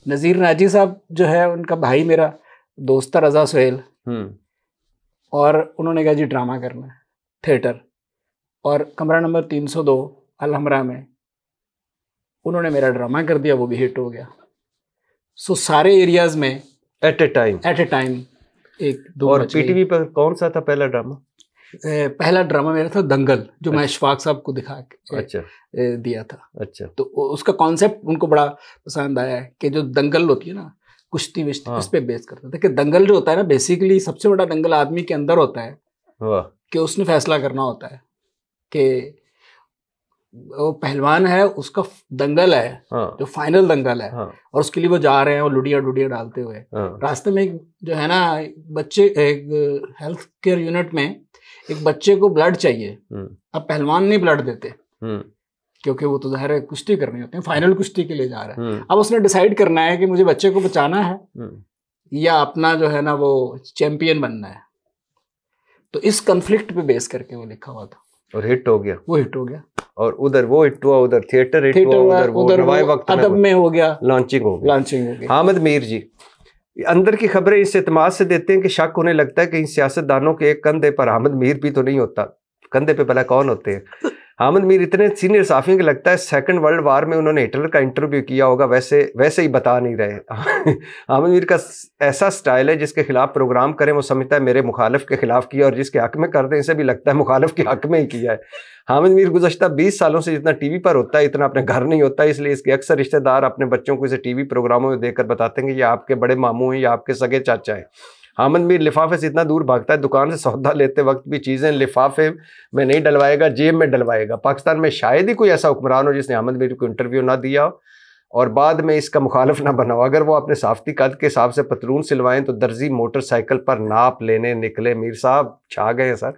नज़ीर नाजी साहब जो है उनका भाई मेरा दोस्त था रज़ा सुहेल, और उन्होंने कहा जी ड्रामा करना है थिएटर, और कमरा नंबर 302 अलहमरा में उन्होंने मेरा ड्रामा कर दिया, वो भी हिट हो गया। सो सारे एरियाज में एट ए टाइम एक दो और बच गई। पीटीवी पर कौन सा था पहला ड्रामा? पहला ड्रामा मेरा था दंगल, जो मैं इशफाक साहब को दिखा के अच्छा दिया था। अच्छा। तो उसका कॉन्सेप्ट उनको बड़ा पसंद आया है कि जो दंगल होती है ना, कुश्ती विश्ती, हाँ। इस पे बेस करता था कि दंगल जो होता है ना, बेसिकली सबसे बड़ा दंगल आदमी के अंदर होता है। वाह। कि उसने फैसला करना होता है कि वो पहलवान है, उसका दंगल है, हाँ। जो फाइनल दंगल है। हाँ। और उसके लिए वो जा रहे हैं, वो लुडिया डालते हुए। हाँ। रास्ते में एक जो है ना, बच्चे, एक हेल्थ केयर यूनिट में एक बच्चे को ब्लड चाहिए। अब पहलवान नहीं ब्लड देते क्योंकि वो तो ज़ाहिर है कुश्ती करनी होती है, फाइनल कुश्ती के लिए जा रहा है। अब उसने डिसाइड करना है कि मुझे बच्चे को बचाना है या अपना जो है ना वो चैंपियन बनना है। तो इस कन्फ्लिक्ट पे बेस करके वो लिखा हुआ था और हिट हो गया। वो हिट हो गया। और उधर वो हिट हुआ, उधर थिएटर हिट हुआ, उधर नवाए वक्त अदब में हो गया, लॉन्चिंग हो गई। हामिद मीर जी अंदर की खबरें इस एतमाद से देते हैं कि शक होने लगता है कि इन सियासतदानों के एक कंधे पर हामिद मीर भी तो नहीं होता, कंधे पे भला कौन होते हैं? हामिद मीर इतने सीनियर साफी के लगता है सेकंड वर्ल्ड वार में उन्होंने हिटलर का इंटरव्यू किया होगा, वैसे ही बता नहीं रहे। हामिद मीर का ऐसा स्टाइल है, जिसके खिलाफ प्रोग्राम करें वो समझता है मेरे मुखालिफ के खिलाफ किया, और जिसके हक में कर दें इसे भी लगता है मुखालिफ के हक में ही किया है। हामिद मीर गुज़श्ता 20 सालों से जितना टीवी पर होता है इतना अपने घर नहीं होता है, इसलिए इसके अक्सर रिश्तेदार अपने बच्चों को इसे टीवी प्रोग्रामों में देखकर बताते हैं कि ये आपके बड़े मामू हैं या आपके सगे चाचा हैं। हामिद मीर लिफाफे से इतना दूर भागता है, दुकान से सौदा लेते वक्त भी चीज़ें लिफाफे में नहीं डलवाएगा, जेब में डलवाएगा। पाकिस्तान में शायद ही कोई ऐसा हुक्मरान हो जिसने हामिद मीर को इंटरव्यू ना दिया और बाद में इसका मुखालिफ ना बना हो। अगर वो अपने साफ्ती कद के हिसाब से पतलून सिलवाएं तो दर्जी मोटरसाइकिल पर नाप लेने निकले। मीर साहब छा गए हैं सर।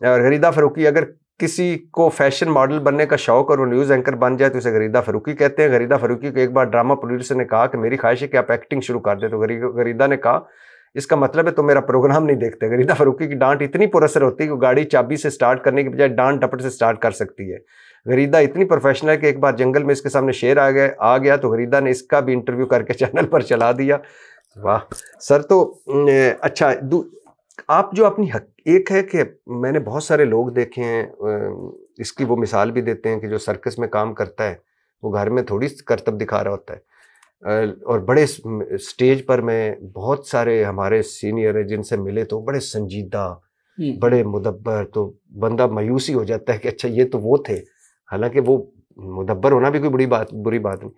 और गरीदा फ़ारूकी, अगर किसी को फैशन मॉडल बनने का शौक और वो न्यूज़ एंकर बन जाए तो उसे गरीदा फ़ारूकी कहते हैं। गरीदा फ़ारूकी को एक बार ड्रामा प्रोड्यूसर ने कहा कि मेरी ख्वाहिश है कि आप एक्टिंग शुरू कर दें, तो गरीदा ने कहा इसका मतलब है तो मेरा प्रोग्राम नहीं देखते। गरीदा फ़ारूकी की डांट इतनी पुरअसर होती है कि गाड़ी चाबी से स्टार्ट करने की बजाय डांट डपट से स्टार्ट कर सकती है। गरीदा इतनी प्रोफेशनल है कि एक बार जंगल में इसके सामने शेर आ गया तो गरीदा ने इसका भी इंटरव्यू करके चैनल पर चला दिया। वाह सर। तो अच्छा, आप जो अपनी एक है कि मैंने बहुत सारे लोग देखे हैं, इसकी वो मिसाल भी देते हैं कि जो सर्कस में काम करता है वो घर में थोड़ी करतब दिखा रहा होता है, और बड़े स्टेज पर मैं बहुत सारे हमारे सीनियर हैं जिनसे मिले तो बड़े संजीदा, बड़े मुदब्बर, तो बंदा मायूसी हो जाता है कि अच्छा ये तो वो थे, हालांकि वो मुदब्बर होना भी कोई बुरी बात नहीं।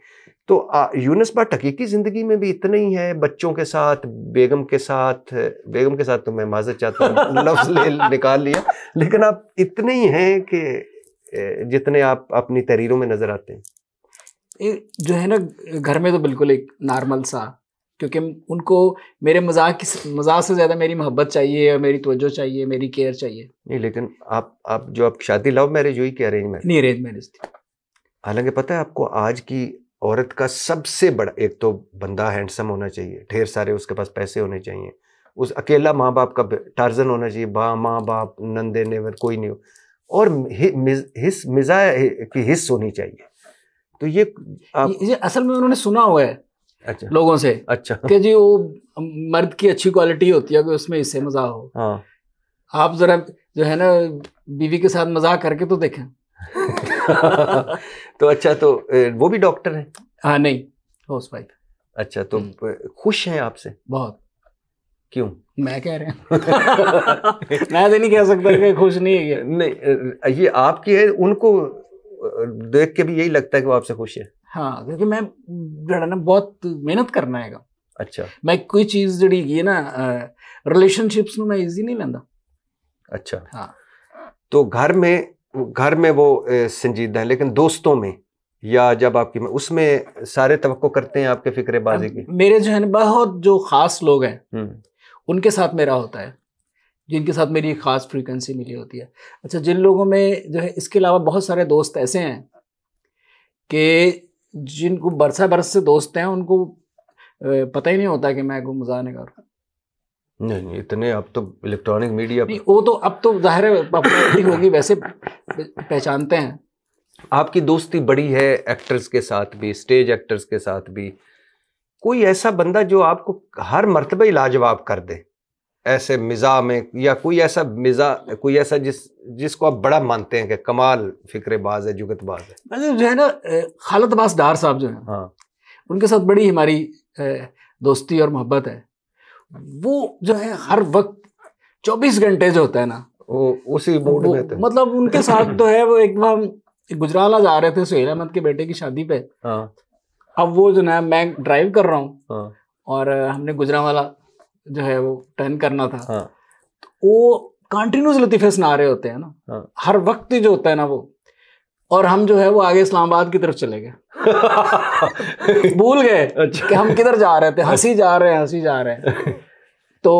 तो यूनुस भट्ट हकीकी ज़िंदगी में भी इतने ही है, बच्चों के साथ, बेगम के साथ तो मैं माजर चाहता हूँ लफ्ज़ निकाल लिया, लेकिन आप इतने ही हैं कि जितने आप अपनी तहरीरों में नज़र आते हैं। जो है ना, घर में तो बिल्कुल एक नॉर्मल सा, क्योंकि उनको मेरे मजाक से ज़्यादा मेरी मोहब्बत चाहिए और मेरी तवज्जो चाहिए, मेरी केयर चाहिए। नहीं, लेकिन आप शादी लव मैरिज हुई कि अरेंज मैरिज? नहीं, अरेंज मैरिज थी। हालांकि पता है आपको, आज की औरत का सबसे बड़ा, एक तो बंदा हैंडसम होना चाहिए, ढेर सारे उसके पास पैसे होने चाहिए, उस अकेला माँ बाप का टार्जन होना चाहिए, माँ बाप नंदे नेवर कोई नहीं हो, और मिजा की हिस्स होनी चाहिए। तो ये असल में उन्होंने सुना हुआ है अच्छा लोगों से, अच्छा कि जी वो मर्द की अच्छी क्वालिटी होती है कि उसमें इससे मजा हो। हाँ। आप जरा जो है ना बीवी के साथ मजाक करके तो देखें। तो अच्छा, तो वो भी डॉक्टर हैं? हाँ, नहीं, हाउसवाइफ। अच्छा, तो खुश हैं आपसे? बहुत। क्यों? मैं कह रहे हैं मैं तो नहीं कह सकता कि खुश नहीं है ये। नहीं, ये आपकी है, उनको देख के भी यही लगता है कि वो आपसे खुश है। हाँ, क्योंकि मैं ना बहुत मेहनत करना है। अच्छा। मैं कोई चीज़ जड़ी ये ना रिलेशनशिप्स में मैं इजी नहीं लेंदा। अच्छा। हाँ। तो घर में वो संजीदा है, लेकिन दोस्तों में या जब आपकी में उसमें सारे तवक्को करते हैं आपके फिक्रेबाजी की? मेरे जो है ना बहुत जो ख़ास लोग हैं उनके साथ मेरा होता है, जिनके साथ मेरी ख़ास फ्रीक्वेंसी मिली होती है। अच्छा, जिन लोगों में जो है, इसके अलावा बहुत सारे दोस्त ऐसे हैं कि जिनको बरसा बरस से दोस्त हैं, उनको पता ही नहीं होता कि मैं मज़ाक नहीं कर रहा। नहीं, इतने अब तो इलेक्ट्रॉनिक मीडिया नहीं, वो तो अब तो ज़ाहिर है पॉपुलैरिटी होगी, वैसे पहचानते हैं। आपकी दोस्ती बड़ी है एक्टर्स के साथ भी, स्टेज एक्टर्स के साथ भी। कोई ऐसा बंदा जो आपको हर मर्तबा ही लाजवाब कर दे? ऐसे मिजाह में, या कोई ऐसा मिजाह, कोई ऐसा जिसको आप बड़ा मानते हैं कि कमाल फिक्रेबाज है, जुगतबाज है? मतलब जो है ना, खालिद अब्बास डार साहब जो है, हाँ, उनके साथ बड़ी हमारी दोस्ती और मोहब्बत है। वो जो है हर वक्त 24 घंटे जो होता है ना, वो उसी मूड में थे। मतलब उनके साथ जो है वो एक बार हम गुजराला जा रहे थे सुहेल अहमद के बेटे की शादी पे। हाँ, अब वो जो ना, मैं ड्राइव कर रहा हूँ हाँ, और हमने गुजरावाला जो है वो टर्न करना था। हाँ, तो वो कंटिन्यूस लतीफ़े सुना रहे होते हैं ना, हाँ। हर वक्त जो होता है ना वो, और हम जो है वो आगे इस्लामाबाद की तरफ चले गए। भूल गए अच्छा। कि हम किधर जा रहे थे, हंसी जा रहे हैं। तो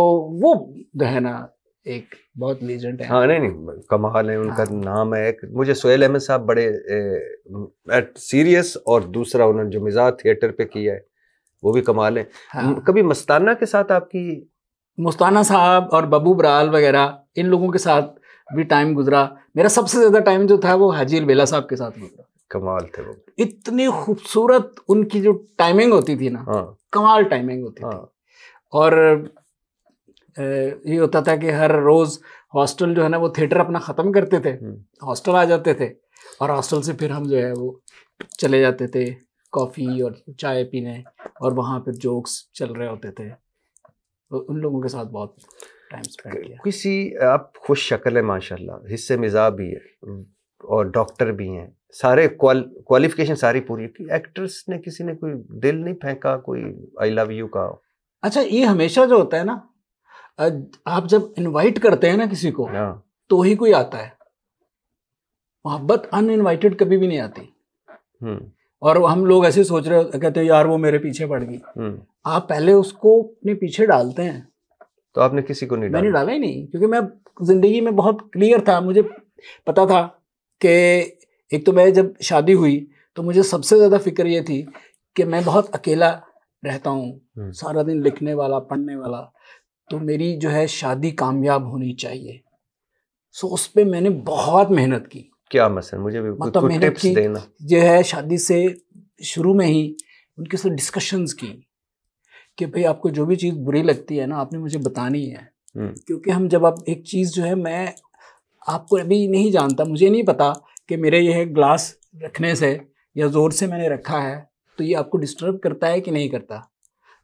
वो जो है ना एक बहुत लीजेंड है। हाँ, नहीं कमाल है उनका। हाँ। नाम है मुझे सुहेल अहमद साहब, बड़े सीरियस, और दूसरा उन्होंने जो मिजाज थिएटर पे किया है वो भी कमाल है। हाँ। कभी मस्ताना के साथ आपकी? मुस्ताना साहब और बबू बराल वगैरह, इन लोगों के साथ भी टाइम गुजरा। मेरा सबसे ज़्यादा टाइम जो था वो हाजी अलबेला साहब के साथ गुजरा। कमाल थे वो। इतनी खूबसूरत उनकी जो टाइमिंग होती थी ना, हाँ, कमाल टाइमिंग होती हाँ, थी। और ये होता था कि हर रोज़ हॉस्टल जो है ना वो थिएटर अपना ख़त्म करते थे, हॉस्टल आ जाते थे, और हॉस्टल से फिर हम जो है वो चले जाते थे कॉफ़ी और चाय पीने, और वहाँ पर जोक्स चल रहे होते थे। तो उन लोगों के साथ बहुत टाइम स्पेंड किया। किसी आप खुश शक्ल है माशाल्लाह, हिस्से मिजाज भी है और डॉक्टर भी हैं, सारे क्वालिफिकेशन सारी पूरी की। एक्ट्रेस ने किसी ने कोई दिल नहीं फेंका, कोई आई लव यू का? अच्छा, ये हमेशा जो होता है ना, आप जब इनवाइट करते हैं ना किसी को, हाँ, तो ही कोई आता है। मोहब्बत अनइनवाइटेड कभी भी नहीं आती। और हम लोग ऐसे सोच रहे हो, कहते हैं यार वो मेरे पीछे पड़ गई। आप पहले उसको अपने पीछे डालते हैं। तो आपने किसी को नहीं डाला? मैंने डाला ही नहीं, क्योंकि मैं जिंदगी में बहुत क्लियर था। मुझे पता था कि एक तो मैं जब शादी हुई तो मुझे सबसे ज़्यादा फिक्र ये थी कि मैं बहुत अकेला रहता हूँ, सारा दिन लिखने वाला, पढ़ने वाला, तो मेरी जो है शादी कामयाब होनी चाहिए। सो उस पर मैंने बहुत मेहनत की। क्या मसला, मुझे भी मतलब कुछ मेहनत टिप्स की देना। जो है शादी से शुरू में ही उनके साथ डिस्कशंस की कि भाई आपको जो भी चीज़ बुरी लगती है ना, आपने मुझे बतानी है। क्योंकि हम जब आप एक चीज़ जो है, मैं आपको अभी नहीं जानता, मुझे नहीं पता कि मेरे यह ग्लास रखने से या ज़ोर से मैंने रखा है तो ये आपको डिस्टर्ब करता है कि नहीं करता।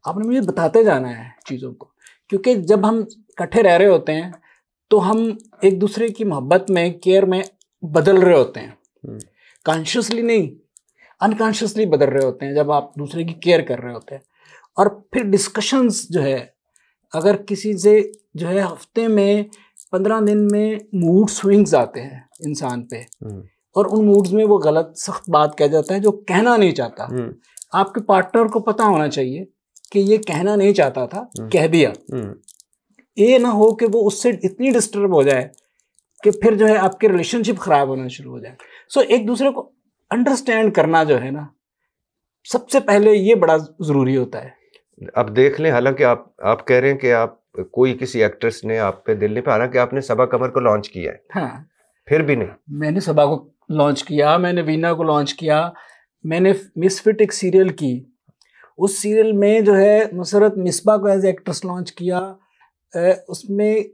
आपने मुझे बताते जाना है चीज़ों को, क्योंकि जब हम इकट्ठे रह रहे होते हैं तो हम एक दूसरे की मोहब्बत में, केयर में बदल रहे होते हैं। कॉन्शियसली नहीं, अनकॉन्शियसली बदल रहे होते हैं जब आप दूसरे की केयर कर रहे होते हैं। और फिर डिस्कशंस जो है, अगर किसी से जो है हफ्ते में 15 दिन में मूड स्विंग्स आते हैं इंसान पे, और उन मूड्स में वो गलत सख्त बात कह जाता है जो कहना नहीं चाहता। आपके पार्टनर को पता होना चाहिए कि ये कहना नहीं चाहता था, कह दिया। ये ना हो कि वो उससे इतनी डिस्टर्ब हो जाए कि फिर जो है आपके रिलेशनशिप खराब होना शुरू हो जाए। सो एक दूसरे को अंडरस्टैंड करना जो है ना, सबसे पहले ये बड़ा ज़रूरी होता है। अब देख लें, हालांकि आप कह रहे हैं कि आप कोई किसी एक्ट्रेस ने आप पे दिल नहीं पे, हालांकि आपने सबा कमर को लॉन्च किया है। हाँ, फिर भी नहीं। मैंने सबा को लॉन्च किया, मैंने वीना को लॉन्च किया, मैंने मिसफिट एक सीरियल की, उस सीरियल में जो है नुसरत मिसबा को एज एक्ट्रेस लॉन्च किया। उसमें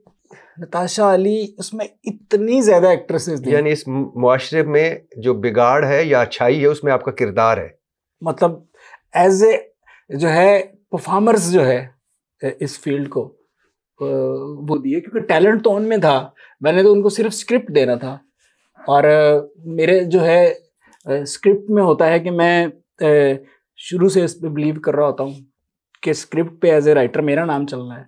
नताशा अली, उसमें इतनी ज़्यादा एक्ट्रेसेस थी। यानी इस मुआशरे में जो बिगाड़ है या अच्छाई है उसमें आपका किरदार है। मतलब एज ए जो है परफॉर्मर्स जो है इस फील्ड को वो दिए, क्योंकि टैलेंट तो उनमें था, मैंने तो उनको सिर्फ स्क्रिप्ट देना था। और मेरे जो है स्क्रिप्ट में होता है कि मैं शुरू से इस पर बिलीव कर रहा होता हूँ कि स्क्रिप्ट पे एज ए राइटर मेरा नाम चलना है,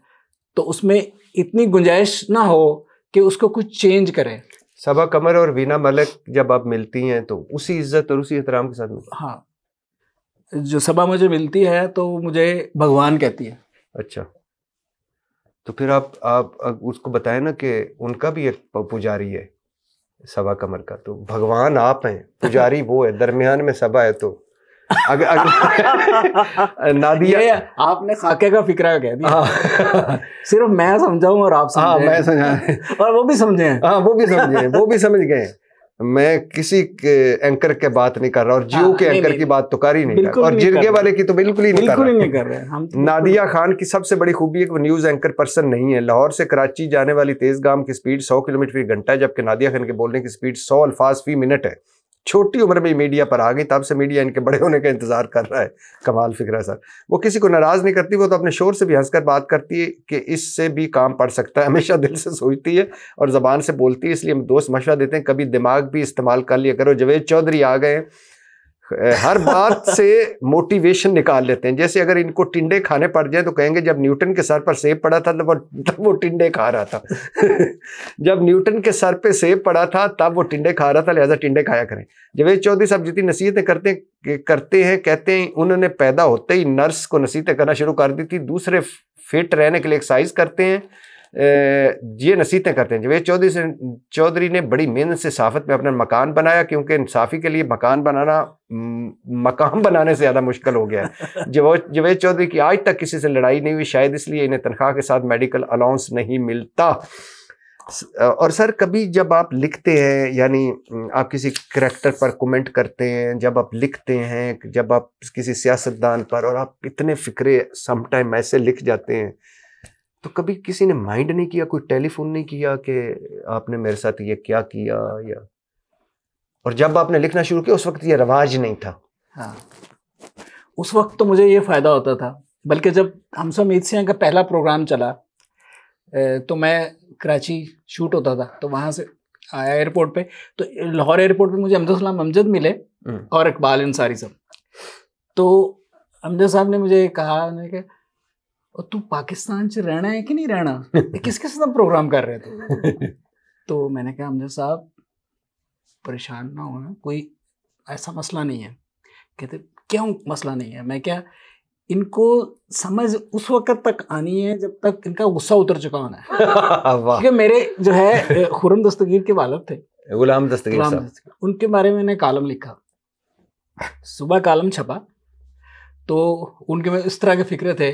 तो उसमें इतनी गुंजाइश ना हो कि उसको कुछ चेंज करें। सबा कमर और वीना मलिक जब आप मिलती हैं तो उसी इज्जत और उसी एहतराम के साथ मिलती? हाँ, जो सबा मुझे मिलती है तो मुझे भगवान कहती है। अच्छा, तो फिर आप उसको बताएं ना कि उनका भी एक पुजारी है सबा कमर का, तो भगवान आप हैं, पुजारी वो है, दरमियान में सबा है। तो नादिया, ये आपने खाके का फिक्रा कह दिया। सिर्फ मैं समझाऊं और आप समझे। मैं समझा, और वो भी समझे हैं। हाँ, वो भी समझे, वो भी समझ गए। मैं किसी एंकर के बात नहीं कर रहा, और जियो के एंकर की बात तो कर ही नहीं कर रहा, और जिरगे वाले की तो बिल्कुल ही नहीं कर रहे। हम नादिया खान की सबसे बड़ी खूबी है कि वो न्यूज एंकर पर्सन नहीं है। लाहौर से कराची जाने वाली तेजगाम की स्पीड 100 किलोमीटर फी घंटा है, जबकि नादिया खान के बोलने की स्पीड 100 अल्फाज फी मिनट है। छोटी उम्र में मीडिया पर आ गई, तब से मीडिया इनके बड़े होने का इंतजार कर रहा है। कमाल फिक्र है सर। वो किसी को नाराज नहीं करती, वो तो अपने शोर से भी हंसकर बात करती है कि इससे भी काम पड़ सकता है। हमेशा दिल से सोचती है और जबान से बोलती है, इसलिए हम दोस्त मशवरा देते हैं कभी दिमाग भी इस्तेमाल कर लिया करो। जावेद चौधरी आ गए, हर बात से मोटिवेशन निकाल लेते हैं। जैसे अगर इनको टिंडे खाने पड़ जाए तो कहेंगे जब न्यूटन के सर पर सेब पड़ा था तब वो टिंडे खा रहा था। जब न्यूटन के सर पे सेब पड़ा था तब वो टिंडे खा रहा था, लिहाजा टिंडे खाया करें। जावेद चौधरी साहब जितनी नसीहतें करते हैं कहते हैं उन्होंने पैदा होते ही नर्स को नसीहतें करना शुरू कर दी थी। दूसरे फिट रहने के लिए एक्सरसाइज करते हैं, ये नसीहतें करते हैं। जावेद चौधरी ने बड़ी मेहनत से साफत में अपना मकान बनाया, क्योंकि इंसाफी के लिए मकान बनाना मकाम बनाने से ज़्यादा मुश्किल हो गया है। जावेद चौधरी की आज तक किसी से लड़ाई नहीं हुई, शायद इसलिए इन्हें तनख्वाह के साथ मेडिकल अलाउंस नहीं मिलता। और सर कभी जब आप लिखते हैं, यानी आप किसी करैक्टर पर कमेंट करते हैं, जब आप लिखते हैं, जब आप किसी सियासतदान पर, और आप इतने फिक्रे समटाइम ऐसे लिख जाते हैं, तो कभी किसी ने माइंड नहीं किया, कोई टेलीफोन नहीं किया कि आपने मेरे साथ ये क्या किया? या और जब आपने लिखना शुरू किया उस वक्त ये रवाज नहीं था? हाँ, उस वक्त तो मुझे ये फ़ायदा होता था, बल्कि जब हमसे उम्मीद से का पहला प्रोग्राम चला तो मैं कराची शूट होता था, तो वहाँ से आया एयरपोर्ट पे, तो लाहौर एयरपोर्ट पे मुझे अमजद सलाम अमजद मिले और इकबाल अंसारी सब। तो अमजद साहब ने मुझे कहा, और तू पाकिस्तान से रहना है कि नहीं रहना, किस किस साथ प्रोग्राम कर रहे थे? तो मैंने कहा अमजद साहब परेशान ना हो, कोई ऐसा मसला नहीं है। कहते क्यों मसला नहीं है? मैं क्या, इनको समझ उस वक्त तक आनी है जब तक इनका गुस्सा उतर चुका होना है। क्योंकि मेरे जो है खुर्रम दस्तगीर के वालिद थे, गुलाम दस्तगीर साहब, उनके बारे में मैंने कॉलम लिखा। सुबह कॉलम छपा तो उनके में इस तरह के फिक्रे थे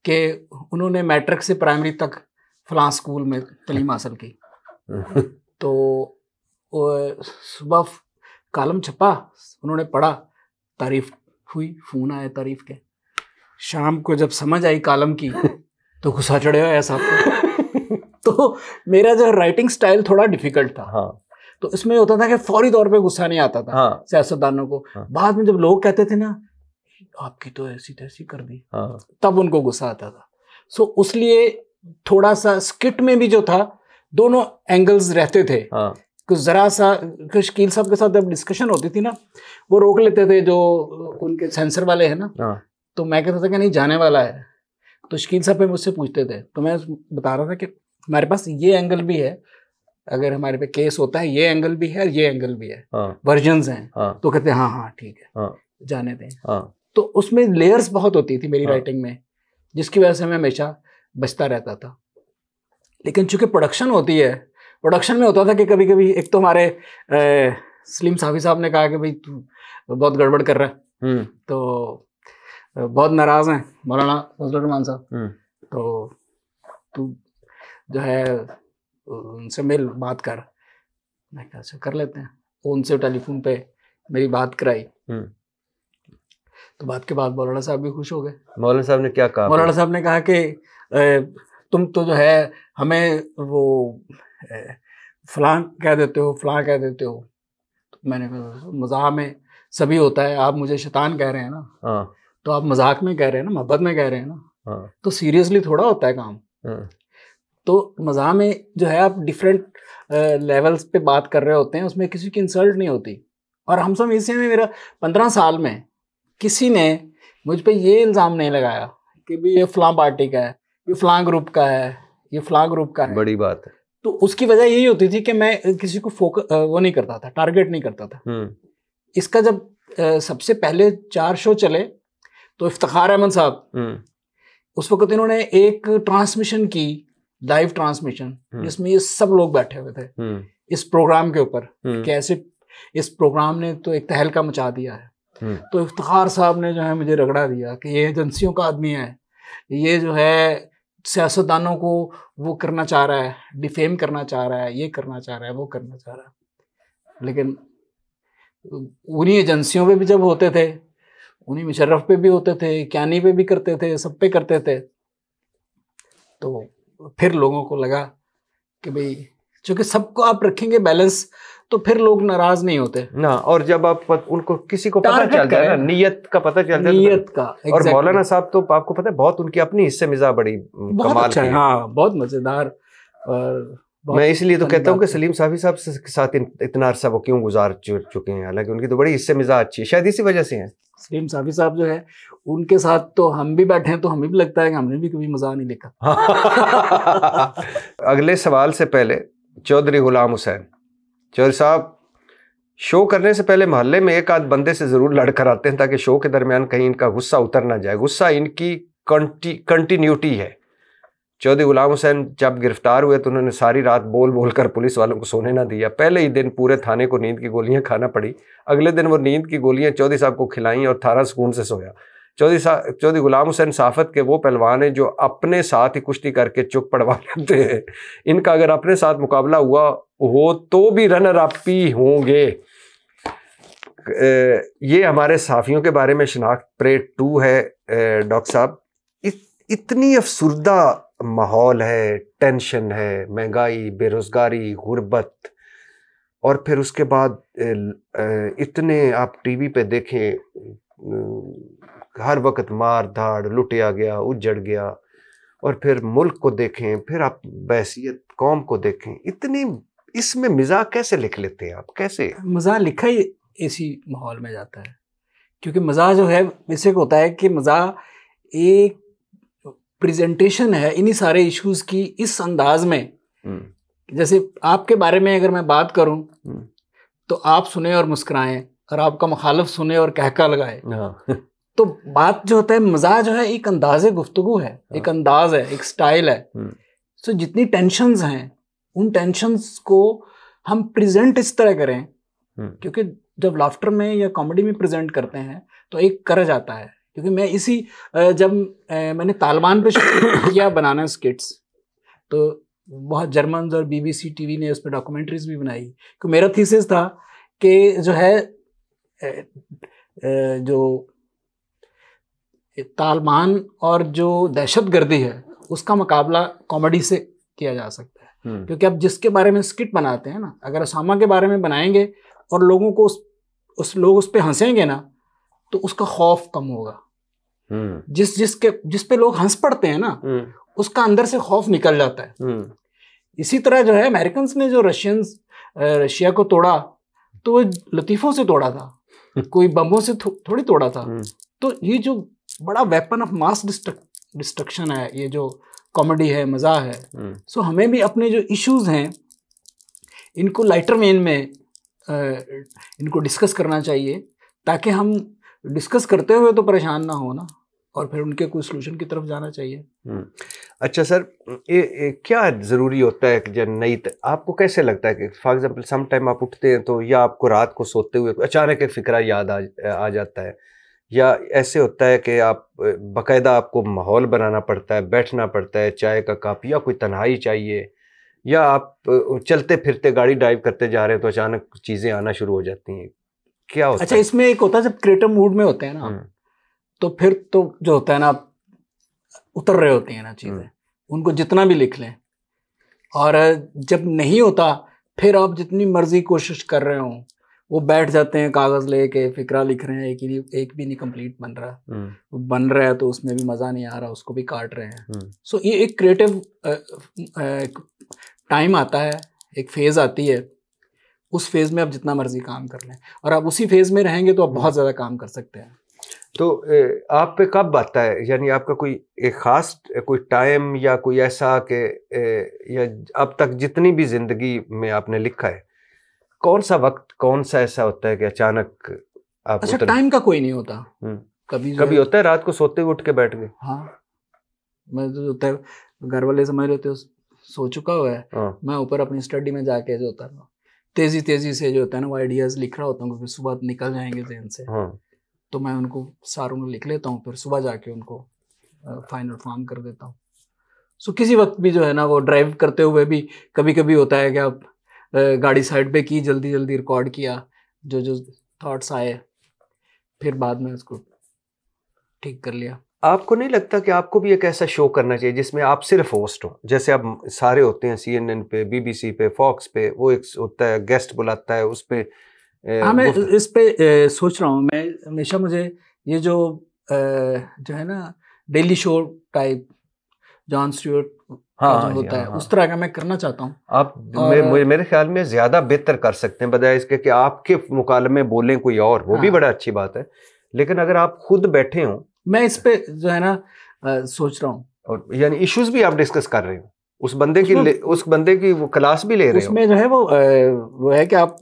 कि उन्होंने मैट्रिक से प्राइमरी तक फलां स्कूल में तालीम हासिल की। तो सुबह कॉलम छपा, उन्होंने पढ़ा, तारीफ हुई, फ़ोन आए तारीफ के। शाम को जब समझ आई कॉलम की तो गुस्सा चढ़े हुआ ऐसा। तो मेरा जो राइटिंग स्टाइल थोड़ा डिफिकल्ट था। हाँ। तो इसमें होता था कि फौरी तौर पे गुस्सा नहीं आता था। हाँ। सियासतदानों को। हाँ। बाद में जब लोग कहते थे ना आपकी तो ऐसी तैसी कर दी, हाँ, तब उनको गुस्सा आता था। सो उसलिए थोड़ा सा स्किट में भी जो था दोनों एंगल्स रहते थे। हाँ। कुछ जरा सा शकील साहब के साथ जब डिस्कशन होती थी ना, वो रोक लेते थे जो उनके सेंसर वाले हैं ना। हाँ। तो मैं कहता था कि नहीं जाने वाला है, तो शकील साहब पे मुझसे पूछते थे, तो मैं बता रहा था कि हमारे पास ये एंगल भी है, अगर हमारे पे केस होता है ये एंगल भी है और ये एंगल भी है। हाँ। वर्जन्स हैं। हाँ। तो कहते हाँ हाँ ठीक है। हाँ। जाने दें। हाँ। तो उसमें लेयर्स बहुत होती थी मेरी राइटिंग में, जिसकी वजह से मैं हमेशा बचता रहता था। लेकिन चूंकि प्रोडक्शन होती है, प्रोडक्शन में होता था कि कभी कभी एक तो हमारे सलीम साफी साहब ने कहा कि भाई तू बहुत गड़बड़ कर रहा है, तो बहुत नाराज़ हैं मौलाना फजलुर रहमान साहब, तो तू जो है उनसे मिल, बात कर। मैं कहा अच्छा कर लेते हैं। उनसे टेलीफोन पे मेरी बात कराई, तो बात के बाद मौलाना साहब भी खुश हो गए। मौलाना साहब ने क्या कहा? मौलाना साहब ने कहा कि तुम तो जो है हमें वो फलां कह देते हो, फलां कह देते हो। तो मैंने कहा मजाक में सभी होता है, आप मुझे शैतान कह रहे हैं ना। हाँ। तो आप मजाक में कह रहे हैं ना, मोहब्बत में कह रहे हैं ना। हाँ। तो सीरियसली थोड़ा होता है काम। हाँ। तो मजाक में जो है आप डिफरेंट लेवल्स पे बात कर रहे होते हैं, उसमें किसी की इंसल्ट नहीं होती। और हम सब इससे में मेरा 15 साल में किसी ने मुझ पे ये इल्ज़ाम नहीं लगाया कि भी ये फलां पार्टी का है, ये फलां ग्रुप का है, ये फलां ग्रुप का है। बड़ी बात है। तो उसकी वजह यही होती थी कि मैं किसी को वो नहीं करता था, टारगेट नहीं करता था। इसका जब सबसे पहले 4 शो चले तो इफ्तिखार अहमद साहब, उस वक्त इन्होंने एक ट्रांसमिशन की, लाइव ट्रांसमिशन, जिसमें ये सब लोग बैठे हुए थे इस प्रोग्राम के ऊपर, कैसे इस प्रोग्राम ने तो एक तहलका मचा दिया है। तो इफ्तिखार साहब ने जो है मुझे रगड़ा दिया कि ये एजेंसियों का आदमी है, ये जो है सियासतदानों को वो करना चाह रहा है, डिफेम करना चाह रहा है, ये करना चाह रहा है, वो करना चाह रहा है। लेकिन उन्हीं एजेंसियों पे भी जब होते थे, उन्हीं मुशर्रफ पे भी होते थे, क्यानी पे भी करते थे, सब पे करते थे, तो फिर लोगों को लगा कि भाई चूंकि सबको आप रखेंगे बैलेंस तो फिर लोग नाराज नहीं होते ना। और जब आप उनको किसी को पता टारगेट चल जाए का ना, नियत का पता चल जाए, नियत का और exactly. मौलाना साहब तो आपको पता है बहुत उनकी अपनी हिस्से मिजाज बड़ी बहुत कमाल अच्छा की है, है। हाँ, बहुत मजेदार। और बहुत मैं इसलिए तो फनी कहता हूँ कि बात है। सलीम साफी साहब के साथ इतना अरसा वो क्यों गुजार चुके हैं, हालांकि उनकी तो बड़ी हिस्से मिजाज अच्छी है, शायद इसी वजह से है। सलीम साफी साहब जो है, उनके साथ तो हम भी बैठे हैं तो हमें भी लगता है कि हमने भी कभी मजा नहीं लिखा। अगले सवाल से पहले चौधरी गुलाम हुसैन, चौधरी साहब शो करने से पहले मोहल्ले में एक आध बंदे से जरूर लड़कर आते हैं ताकि शो के दरमियान कहीं इनका गुस्सा उतर ना जाए। गुस्सा इनकी कंटिन्यूटी है। चौधरी गुलाम हुसैन जब गिरफ्तार हुए तो उन्होंने सारी रात बोल बोल कर पुलिस वालों को सोने ना दिया। पहले ही दिन पूरे थाने को नींद की गोलियां खाना पड़ी। अगले दिन वो नींद की गोलियां चौधरी साहब को खिलाईं और थाना सुकून से सोया। चौधरी गुलाम हुसैन साफत के वो पहलवान है जो अपने साथ ही कुश्ती करके चुप पड़वा लेते हैं। इनका अगर अपने साथ मुकाबला हुआ हो तो भी रनर अप ही होंगे। ये हमारे साफियों के बारे में शनाख्त परेड 2 है। डॉक्टर साहब, इतनी अफसुर्दा माहौल है, टेंशन है, महंगाई, बेरोजगारी, गुर्बत, और फिर उसके बाद इतने आप टीवी पे देखें हर वक्त मार धाड़, लुटिया गया, उजड़ गया, और फिर मुल्क को देखें, फिर आप बहसियत कौम को देखें, इतनी इसमें मिजाज कैसे लिख लेते हैं आप? कैसे मजा लिखा ही इसी माहौल में जाता है, क्योंकि मजा जो है वैसे होता है कि मजा एक प्रेजेंटेशन है इन्हीं सारे इश्यूज की इस अंदाज में। जैसे आपके बारे में अगर मैं बात करूं तो आप सुने और मुस्कुराएं, और आपका मुखालिफ सुने और कहका लगाए। तो बात जो होता है, मजा जो है एक अंदाज़े गुफ्तगू है, एक अंदाज है, एक स्टाइल है। सो जितनी टेंशन्स हैं उन टेंशन्स को हम प्रेजेंट इस तरह करें, क्योंकि जब लाफ्टर में या कॉमेडी में प्रेजेंट करते हैं तो एक करज आता है। क्योंकि मैं इसी जब मैंने तालिबान पे किया बनाना स्किट्स, तो बहुत जर्मन और BBC टीवी ने उस पर डॉक्यूमेंट्रीज भी बनाई। तो मेरा थीसिस था कि जो है जो तालिबान और जो दहशतगर्दी है उसका मुकाबला कॉमेडी से किया जा सकता है। क्योंकि अब जिसके बारे में स्किट बनाते हैं ना, अगर उसामा के बारे में बनाएंगे और लोगों को लोग उस पर हंसेंगे ना, तो उसका खौफ कम होगा। जिस पे लोग हंस पड़ते हैं ना, उसका अंदर से खौफ निकल जाता है। इसी तरह जो है अमेरिकन ने जो रशिया को तोड़ा तो वो लतीफ़ों से तोड़ा था, कोई बमों से थोड़ी तोड़ा था। तो ये जो बड़ा वेपन ऑफ मास डिस्ट्रक्शन है, ये जो कॉमेडी है, मज़ा है। सो हमें भी अपने जो इश्यूज हैं इनको लाइटर वेन में इनको डिस्कस करना चाहिए, ताकि हम डिस्कस करते हुए तो परेशान ना हो ना, और फिर उनके कोई सोल्यूशन की तरफ जाना चाहिए। अच्छा सर, ये क्या ज़रूरी होता है कि जब आपको कैसे लगता है कि फॉर एग्जांपल सम टाइम आप उठते हैं तो या आपको रात को सोते हुए अचानक एक फ़िक्रा याद आ जाता है, या ऐसे होता है कि आप बाकायदा आपको माहौल बनाना पड़ता है, बैठना पड़ता है, चाय का कप या कोई तन्हाई चाहिए, या आप चलते फिरते गाड़ी ड्राइव करते जा रहे हैं तो अचानक चीज़ें आना शुरू हो जाती हैं, क्या होता है? अच्छा, इसमें एक होता है जब क्रिएटिव मूड में होते हैं ना, तो फिर तो जो होता है ना, उतर रहे होती हैं ना चीज़ें, उनको जितना भी लिख लें। और जब नहीं होता फिर आप जितनी मर्जी कोशिश कर रहे हो, वो बैठ जाते हैं कागज़ लेके, फिक्रा लिख रहे हैं, एक भी नहीं कंप्लीट बन रहा, वो बन रहा है तो उसमें भी मज़ा नहीं आ रहा, उसको भी काट रहे हैं। सो ये एक क्रिएटिव टाइम आता है, एक फेज़ आती है, उस फेज़ में आप जितना मर्जी काम कर लें, और आप उसी फेज़ में रहेंगे तो आप बहुत ज़्यादा काम कर सकते हैं। तो आप पे कब आता है, यानी आपका कोई एक ख़ास कोई टाइम या कोई ऐसा कि या अब तक जितनी भी ज़िंदगी में आपने लिखा है, कौन सा वक्त, कौन सा ऐसा होता है कि अचानक आप? अच्छा, टाइम का कोई नहीं होता। कभी होता है रात को सोते हुए उठ के बैठ गए। हाँ, मैं तो होता है, घर वाले समझ लेते हो सो चुका हुआ है, मैं ऊपर अपनी स्टडी में जाके जो होता है तेजी से जो होता है ना, वो आइडियाज़ लिख रहा होता हूँ, क्योंकि सुबह निकल जाएंगे जहन से। तो मैं उनको सारों में लिख लेता हूँ, फिर सुबह जाके उनको फाइनल फॉर्म कर देता हूँ। सो किसी वक्त भी जो है ना, वो ड्राइव करते हुए भी कभी कभी होता है कि आप गाड़ी साइड पे की, जल्दी जल्दी रिकॉर्ड किया जो जो थॉट्स आए, फिर बाद में उसको ठीक कर लिया। आपको नहीं लगता कि आपको भी एक ऐसा शो करना चाहिए जिसमें आप सिर्फ होस्ट हो, जैसे अब सारे होते हैं CNN पे, BBC पे, फॉक्स पे, वो एक होता है गेस्ट बुलाता है उस पे। हाँ, मैं इस पे सोच रहा हूँ। मैं हमेशा मुझे ये जो है ना daily show type John Stewart का जो होता है उस तरह का मैं करना चाहता हूँ। आप मेरे ख्याल में ज्यादा बेहतर कर सकते हैं बजाय इसके कि आपके मुकाबले में बोलें कोई और, वो भी बड़ा अच्छी बात है। लेकिन अगर आप खुद बैठे हो, मैं इस पे जो है ना सोच रहा हूँ, और यानी इश्यूज भी आप डिस्कस कर रहे हो, उस बंदे की वो क्लास भी ले रहे हो। उसमें जो है वो है कि आप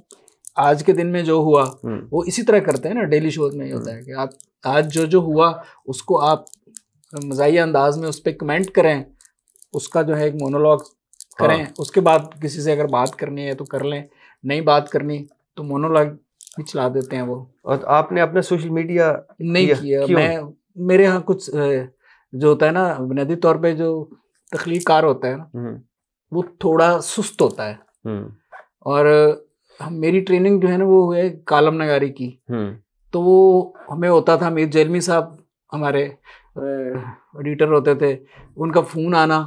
आज के दिन में जो हुआ वो इसी तरह करते हैं ना, डेली शोज में ये होता है कि आप आज जो हुआ उसको आप मज़ाहिया अंदाज में उस पर कमेंट करें, उसका जो है एक मोनोलॉग करें, उसके बाद किसी से अगर बात करनी है तो कर लें, नहीं बात करनी तो मोनोलॉग भी चला देते हैं वो। और आपने अपना सोशल मीडिया नहीं किया? मेरे यहाँ कुछ जो होता है ना बुनियादी तौर पे जो तख्लीकार होता है ना वो थोड़ा सुस्त होता है, और मेरी ट्रेनिंग जो है ना वो है कालम नगारी की, तो वो हमें होता था, मीर जेलमी साहब हमारे एडिटर होते थे, उनका फ़ोन आना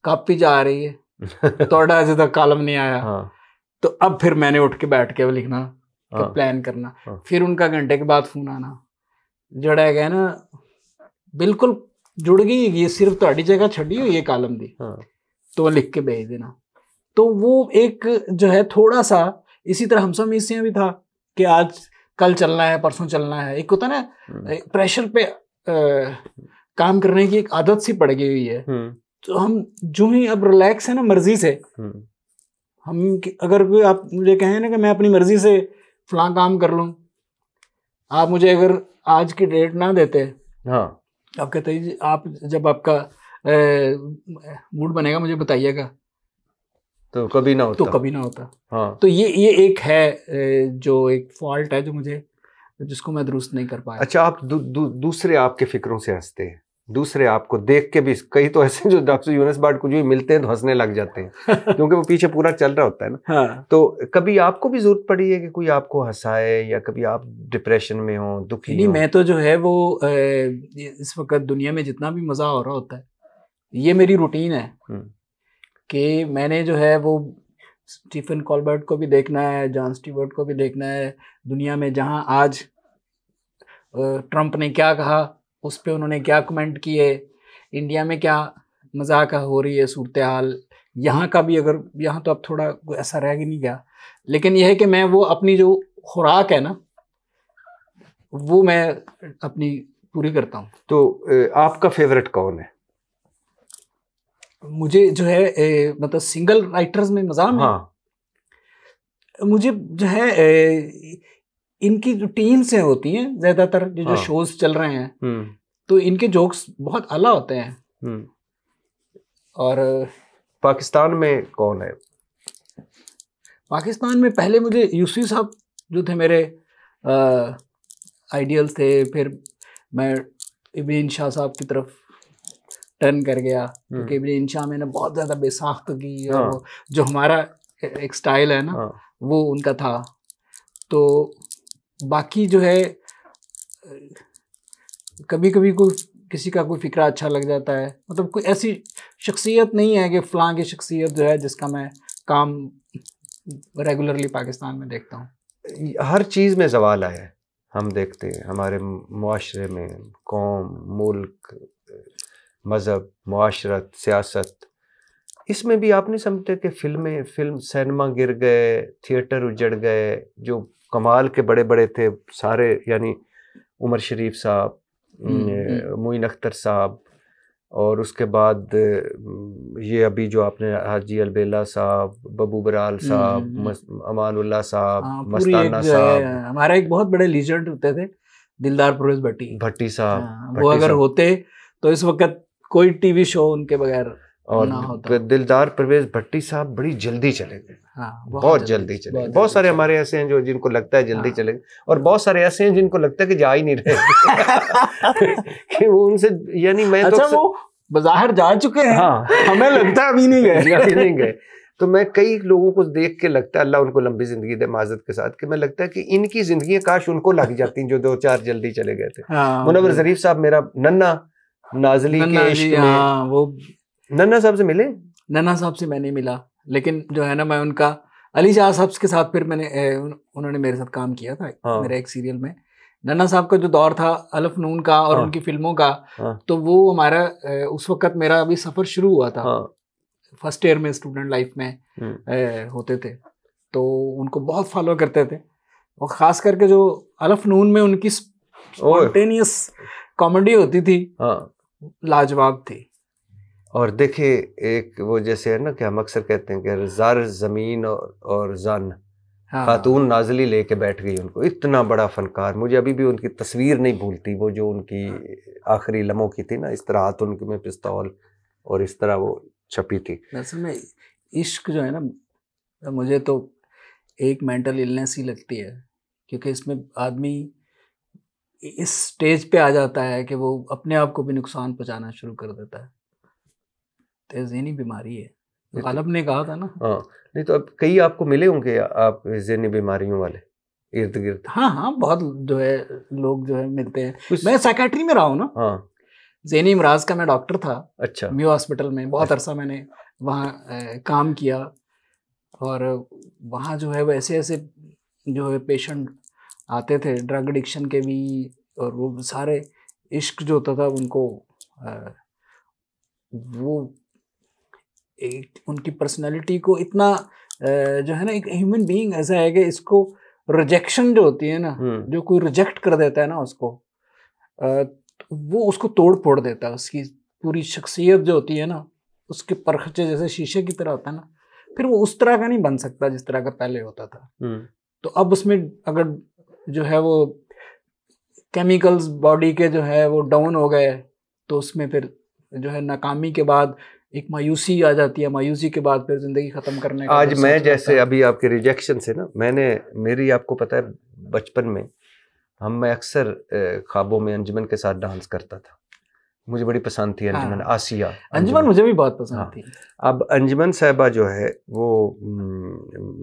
कापी जा रही है थोड़ा अजे तक कालम नहीं आया। तो अब फिर मैंने उठ के बैठ के लिखना, प्लान करना, फिर उनका घंटे के बाद फ़ोन आना, जड़ा गया ना बिल्कुल जुड़ गई, ये सिर्फ ਤੁਹਾਡੀ जगह छड़ी हुई ये कालम दी, तो लिख के भेज देना। तो वो एक जो है थोड़ा सा इसी तरह हमसा मीसियाँ भी था कि आज कल चलना है, परसों चलना है, एक होता है ना प्रेशर पे काम करने की एक आदत सी पड़ गई हुई है। तो हम जो ही अब रिलैक्स है ना मर्जी से, हम अगर कोई आप मुझे कहें ना कि मैं अपनी मर्जी से फलां काम कर लूँ, आप मुझे अगर आज की डेट ना देते, आप कहते हैं आप जब आपका मूड बनेगा मुझे बताइएगा, तो कभी ना होता। तो ये एक है जो एक फॉल्ट है जो मुझे, जिसको मैं दुरुस्त नहीं कर पाया। अच्छा, आप दूसरे आपके फिक्रों से हंसते हैं, दूसरे आपको देख के भी, कई तो ऐसे जो डॉक्टर यूनुस भाट को जो मिलते हैं तो हंसने लग जाते हैं क्योंकि वो पीछे पूरा चल रहा होता है ना। तो कभी आपको भी जरूरत पड़ी है कि कोई आपको हंसाए, या कभी आप डिप्रेशन में हो, दुखी नहीं, मैं तो जो है वो इस वक्त दुनिया में जितना भी मजा हो रहा होता है, ये मेरी रूटीन है कि मैंने जो है वो स्टीफन कॉलबर्ट को भी देखना है, जॉन स्टीवर्ट को भी देखना है, दुनिया में जहां आज ट्रंप ने क्या कहा, उस पे उन्होंने क्या कमेंट किए, इंडिया में क्या मजाक हो रही है सूरत हाल, यहाँ का भी, अगर यहाँ तो अब थोड़ा ऐसा रह नहीं गया, लेकिन यह है कि मैं वो अपनी जो खुराक है ना वो मैं अपनी पूरी करता हूँ। तो आपका फेवरेट कौन है? मुझे जो है मतलब सिंगल राइटर्स में मज़ा में मुझे जो है इनकी जो टीम से होती हैं ज्यादातर जो शोज चल रहे हैं, तो इनके जोक्स बहुत आला होते हैं। और पाकिस्तान में कौन है? पाकिस्तान में पहले मुझे यूसुफ साहब जो थे मेरे आइडियल्स थे, फिर मैं इब्न शाह साहब की तरफ टर्न कर गया क्योंकि इब्न शाह में ना बहुत ज़्यादा बेसाख्त की, और जो हमारा एक स्टाइल है ना वो उनका था। तो बाकी जो है कभी कभी कोई किसी का कोई फिक्रा अच्छा लग जाता है, मतलब कोई ऐसी शख्सियत नहीं है कि फ़लाँ की शख्सियत जो है जिसका मैं काम रेगुलरली पाकिस्तान में देखता हूँ। हर चीज़ में ज़वाल आया है, हम देखते हैं हमारे मुआशरे में, कौम, मुल्क, मज़हब, मुआशरत, सियासत, इसमें भी आप नहीं समझते कि फिल्म सिनेमा गिर गए, थिएटर उजड़ गए, जो कमाल के बड़े बड़े थे सारे, यानी उमर शरीफ साहब, मोइन अख्तर साहब, और उसके बाद ये अभी जो आपने हाजी अलबेला साहब, बबू बराल साहब, अमानुल्लाह साहब, मस्ताना साहब, हमारा एक बहुत बड़े लीजेंड होते थे दिलदार परवेज भट्टी साहब, वो अगर होते तो इस वक्त कोई टीवी शो उनके बगैर और ना होता। दिलदार परवेज भट्टी साहब बड़ी जल्दी चले गए, बहुत जल्दी चले गए। बहुत सारे हमारे ऐसे हैं जो जिनको लगता है जल्दी चले गए, और बहुत सारे ऐसे हैं जिनको लगता है कि जा ही नहीं रहे कि वो उनसे, यानी मैं अच्छा, वो बाहर जा चुके हैं, हमें लगता है अभी नहीं गए। तो मैं कई लोगों को देख के लगता है, अल्लाह उनको लंबी जिंदगी दे माजत के साथ, कि मैं लगता है कि इनकी जिंदगी काश उनको लग जाती जो 2-4 जल्दी चले गए थे। हाँ, मुनव्वर ज़रीफ साहब मेरा नन्ना नाजली के नन्ना इश्क जी, में, हाँ, वो नन्ना साहब से मिले? नन्ना साहब से मैं नहीं मिला, लेकिन जो है ना मैं उनका अली शाह साहब के साथ फिर मैंने उन्होंने मेरे साथ काम किया था हाँ। मेरे एक सीरियल में। नन्ना साहब का जो दौर था अलफ नून का और हाँ। उनकी फिल्मों का, हाँ। तो वो हमारा उस वक्त मेरा अभी सफ़र शुरू हुआ था। हाँ। फर्स्ट ईयर में स्टूडेंट लाइफ में होते थे, तो उनको बहुत फॉलो करते थे, और ख़ास करके जो अलफ नून में उनकी स्पॉन्टेनियस कॉमेडी होती थी, हाँ, लाजवाब थी। और देखिए एक वो जैसे है ना कि हम अक्सर कहते हैं कि ज़र ज़मीन और जन, हाँ, खातून नाजली लेके बैठ गई उनको। इतना बड़ा फनकार, मुझे अभी भी उनकी तस्वीर नहीं भूलती, वो जो उनकी आखिरी लम्हों की थी ना, इस तरह हाथ उनके में पिस्तौल और इस तरह वो छपी थी। असल में इश्क जो है ना, मुझे तो एक मेंटल इलनेस ही लगती है, क्योंकि इसमें आदमी इस स्टेज पे आ जाता है कि वो अपने आप को भी नुकसान पहुंचाना शुरू कर देता है। तो ज़हनी बीमारी है, गालिब ने कहा था ना। हाँ, नहीं तो अब कई आपको मिले होंगे आप ज़हनी बीमारियों वाले इर्द गिर्द? हाँ हाँ, बहुत जो है लोग जो है मिलते हैं। मैं साइकेट्री में रहा हूँ ना। हाँ, ज़हनी इमराज का मैं डॉक्टर था। अच्छा। म्यू हॉस्पिटल में बहुत अरसा मैंने वहाँ काम किया, और वहाँ जो है वो ऐसे ऐसे जो है पेशेंट आते थे, ड्रग एडिक्शन के भी, और वो सारे इश्क जो होता था उनको, वो एक उनकी पर्सनालिटी को इतना जो है ना, एक ह्यूमन बीइंग ऐसा है कि इसको रिजेक्शन जो होती है ना, जो कोई रिजेक्ट कर देता है ना उसको, वो उसको तोड़ फोड़ देता है। उसकी पूरी शख्सियत जो होती है ना, उसके परखचे जैसे शीशे की तरह होता है ना, फिर वो उस तरह का नहीं बन सकता जिस तरह का पहले होता था। तो अब उसमें अगर जो है वो केमिकल्स बॉडी के जो है वो डाउन हो गए, तो उसमें फिर जो है नाकामी के बाद एक मायूसी आ जाती है, मायूसी के बाद फिर जिंदगी खत्म करने का। आज मैं जैसे अभी आपके रिजेक्शन से ना, मेरी आपको पता है बचपन में मैं अक्सर ख्वाबों में अंजुमन के साथ डांस करता था। मुझे बड़ी पसंद थी अंजुमन। हाँ। आसिया अंजुमन मुझे भी बहुत पसंद थी। अब अंजुमन साहिबा जो है वो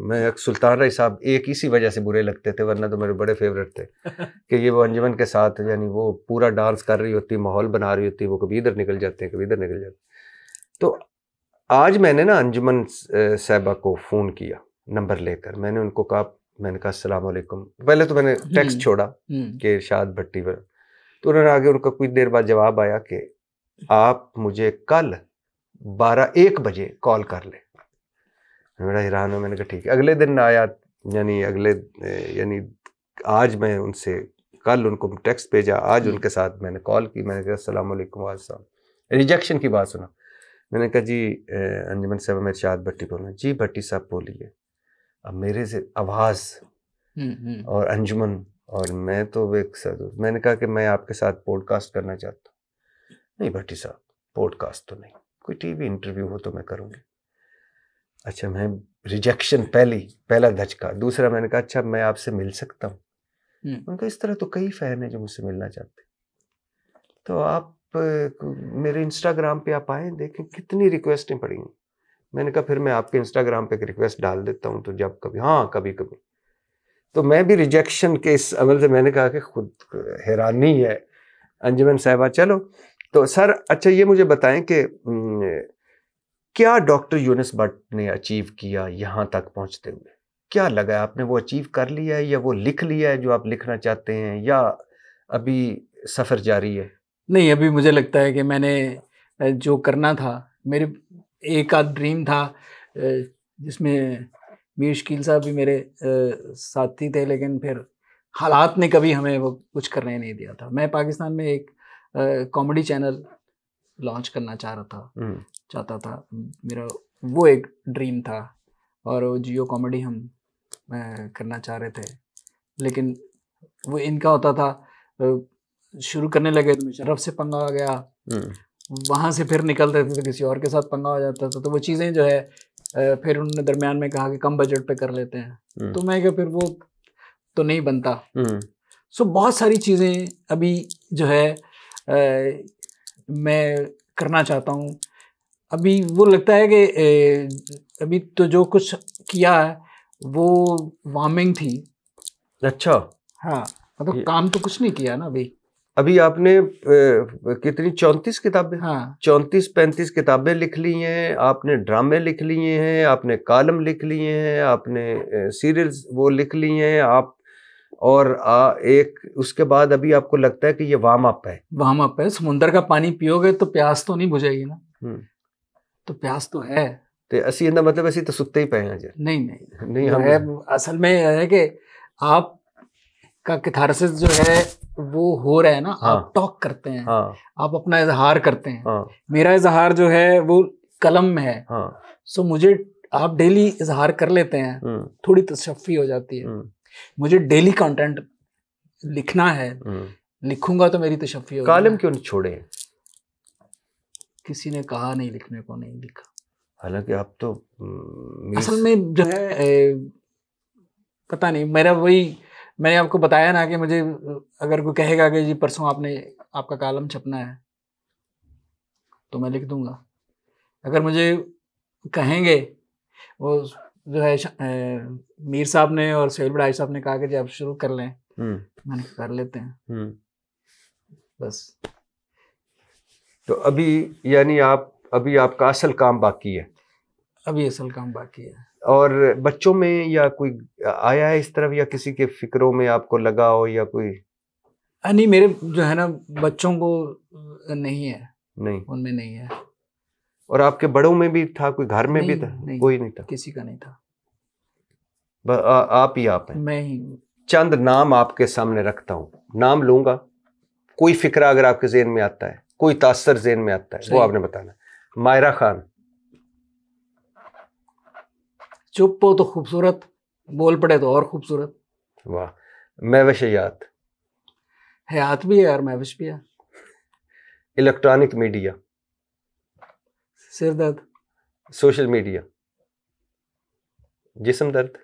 मैं सुल्तान राय साहब एक इसी वजह से बुरे लगते थे, वरना तो मेरे बड़े फेवरेट थे कि ये वो अंजुमन के साथ यानी वो पूरा डांस कर रही होती, माहौल बना रही होती, वो कभी इधर निकल जाते हैं, कभी इधर निकल जाते। तो आज मैंने ना अंजुमन साहिबा को फ़ोन किया नंबर लेकर, मैंने उनको कहा, मैंने कहा अस्सलाम वालेकुम। पहले तो मैंने टेक्स्ट छोड़ा कि इरशाद भट्टी पर, तो उन्होंने आगे उनका कुछ देर बाद जवाब आया कि आप मुझे कल 1 बजे कॉल कर लें। मेरा हैरान है, मैंने कहा ठीक है। अगले दिन आया, यानी आज मैं उनसे कल उनको टेक्स्ट भेजा, आज उनके साथ मैंने कॉल की, मैंने कहा अस्सलाम वालेकुम वालेकुम। रिजेक्शन की बात सुना, मैंने कहा जी अंजुमन साहब मैं इरशाद भट्टी बोल रहा हूँ। जी भट्टी साहब बोलिए। अब मेरे से आवाज़ और अंजुमन और मैं तो एक साथ, मैंने कहा कि मैं आपके साथ पॉडकास्ट करना चाहता हूँ। नहीं भट्टी साहब पॉडकास्ट तो नहीं, कोई टीवी इंटरव्यू हो तो मैं करूँगी। अच्छा, मैं रिजेक्शन पहला धचका। दूसरा मैंने कहा अच्छा मैं आपसे मिल सकता हूँ। उनका इस तरह तो कई फ़ैन हैं जो मुझसे मिलना चाहते, तो आप मेरे इंस्टाग्राम पे आप आएँ, देखें कितनी रिक्वेस्टें पड़ी हैं। मैंने कहा फिर मैं आपके इंस्टाग्राम पे एक रिक्वेस्ट डाल देता हूँ, तो जब कभी, हाँ कभी कभी। तो मैं भी रिजेक्शन के इस अमल से मैंने कहा कि खुद हैरानी है अंजुमन साहिबा। चलो तो सर, अच्छा ये मुझे बताएं कि क्या डॉक्टर यूनुस भट्ट ने अचीव किया यहाँ तक पहुँचते हुए? क्या लगा है आपने वो अचीव कर लिया है, या वो लिख लिया है जो आप लिखना चाहते हैं, या अभी सफ़र जारी है? नहीं, अभी मुझे लगता है कि मैंने जो करना था, मेरे एक आध ड्रीम था जिसमें मीर शकील साहब भी मेरे साथी थे, लेकिन फिर हालात ने कभी हमें वो कुछ करने नहीं दिया था। मैं पाकिस्तान में एक कॉमेडी चैनल लॉन्च करना चाहता था, मेरा वो एक ड्रीम था, और वो जियो कॉमेडी हम करना चाह रहे थे, लेकिन वो इनका होता था शुरू करने लगे तो मुशर्रफ से पंगा आ गया, वहाँ से फिर निकलते थे तो किसी और के साथ पंगा हो जाता था, तो वो चीज़ें जो है फिर उन्होंने दरमियान में कहा कि कम बजट पे कर लेते हैं, तो मैं क्या फिर वो तो नहीं बनता। सो बहुत सारी चीज़ें अभी जो है मैं करना चाहता हूँ। अभी वो लगता है कि अभी तो जो कुछ किया है वो वार्मिंग थी। अच्छा, हाँ, मतलब ये- काम तो कुछ नहीं किया ना अभी। अभी आपने कितनी 34 किताबें, हाँ 34-35 किताबें लिख ली हैं, आपने ड्रामे लिख लिए हैं, आपने कॉलम लिख लिए हैं, आपने सीरियल्स वो लिख लिए हैं आप, और एक उसके बाद अभी आपको लगता है कि ये वार्म अप है। वार्म अप है। समुंदर का पानी पियोगे तो प्यास तो नहीं बुझेगी ना, हम्म, तो प्यास तो है। तो असी इंदा मतलब असी तो सुत्ते ही पे हैं अजे। नहीं नहीं, नहीं जो हम है असल में है कि आप का कैथारसिस जो है वो हो रहा है ना, हाँ। आप टॉक करते हैं, हाँ आप अपना इजहार करते हैं। हाँ मेरा इजहार जो है वो कलम में है। हाँ। सो मुझे, आप डेली इजहार कर लेते हैं, हम्म, थोड़ी तशफ़ी हो जाती है। हम्म, मुझे डेली कंटेंट लिखना है, हम्म। लिखूंगा तो मेरी तशफ़ी होगी कॉलम ना। क्यों नहीं छोड़े? किसी ने कहा नहीं लिखने को, नहीं लिखा। हालांकि आप तो असल में जो है पता नहीं, मेरा वही, मैंने आपको बताया ना कि मुझे अगर कोई कहेगा कि जी परसों आपने आपका कॉलम छपना है तो मैं लिख दूंगा। अगर मुझे कहेंगे, वो जो है मीर साहब ने और सोहेल बड़ाई साहब ने कहा कि जी आप शुरू कर लें, मैंने कहा कर लेते हैं बस। तो अभी यानी आप अभी आपका असल काम बाकी है? अभी असल काम बाकी है। और बच्चों में या कोई आया है इस तरफ, या किसी के फिक्रों में आपको लगा हो, या कोई? नहीं, मेरे जो है ना बच्चों को नहीं है, नहीं, उनमें नहीं है। और आपके बड़ों में भी था कोई, घर में भी था? नहीं, कोई नहीं था, किसी का नहीं था, आप ही आप हैं। मैं ही। चंद नाम आपके सामने रखता हूँ, नाम लूंगा, कोई फिक्रा अगर आपके जेहन में आता है, कोई तासर जेहन में आता है, वो आपने बताना। मायरा खान। चुप हो तो खूबसूरत, बोल पड़े तो और खूबसूरत। वाह। महविश हयात। हयात भी है और महविश भी है। Electronic media. सिर दर्द। Social media. जिस्म दर्द।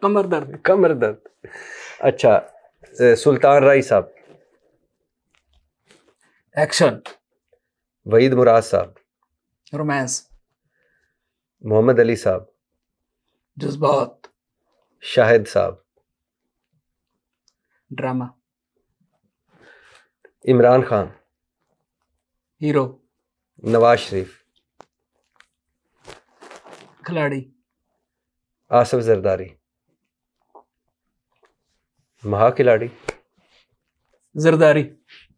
कमर दर्द। कमर दर्द। अच्छा, सुल्तान राय साहब। एक्शन। वहीद मुराद साहब। रोमांस। मोहम्मद अली साहब। जज्बात। शाहिद साहब। ड्रामा। इमरान खान। हीरो। नवाज शरीफ। खिलाड़ी। आसिफ जरदारी। महा खिलाड़ी। जरदारी।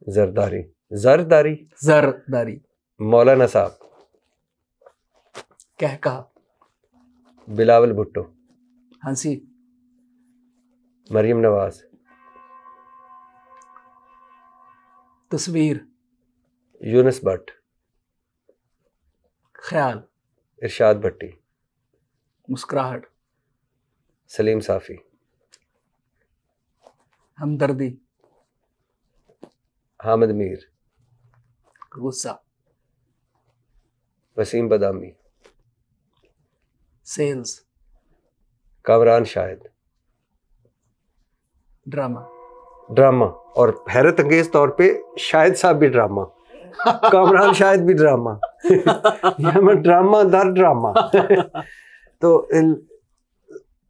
जरदारी। जरदारी। जरदारी। मौलाना साहब। क्या कहा? बिलावल भुट्टो। हंसी। मरियम नवाज। तस्वीर। यूनुस भट्ट। ख्याल। इरशाद भट्टी। मुस्कुराहट। सलीम साफ़ी। हमदर्दी। हामिद मीर। गुस्सा। Waseem Badami. Sales. Kamran Shahid. Drama. Drama, और हैरत अंगेज तौर पे शाहिद साहब भी ड्रामा, कामरान शाहिद भी ड्रामा। ड्रामा दर ड्रामा। तो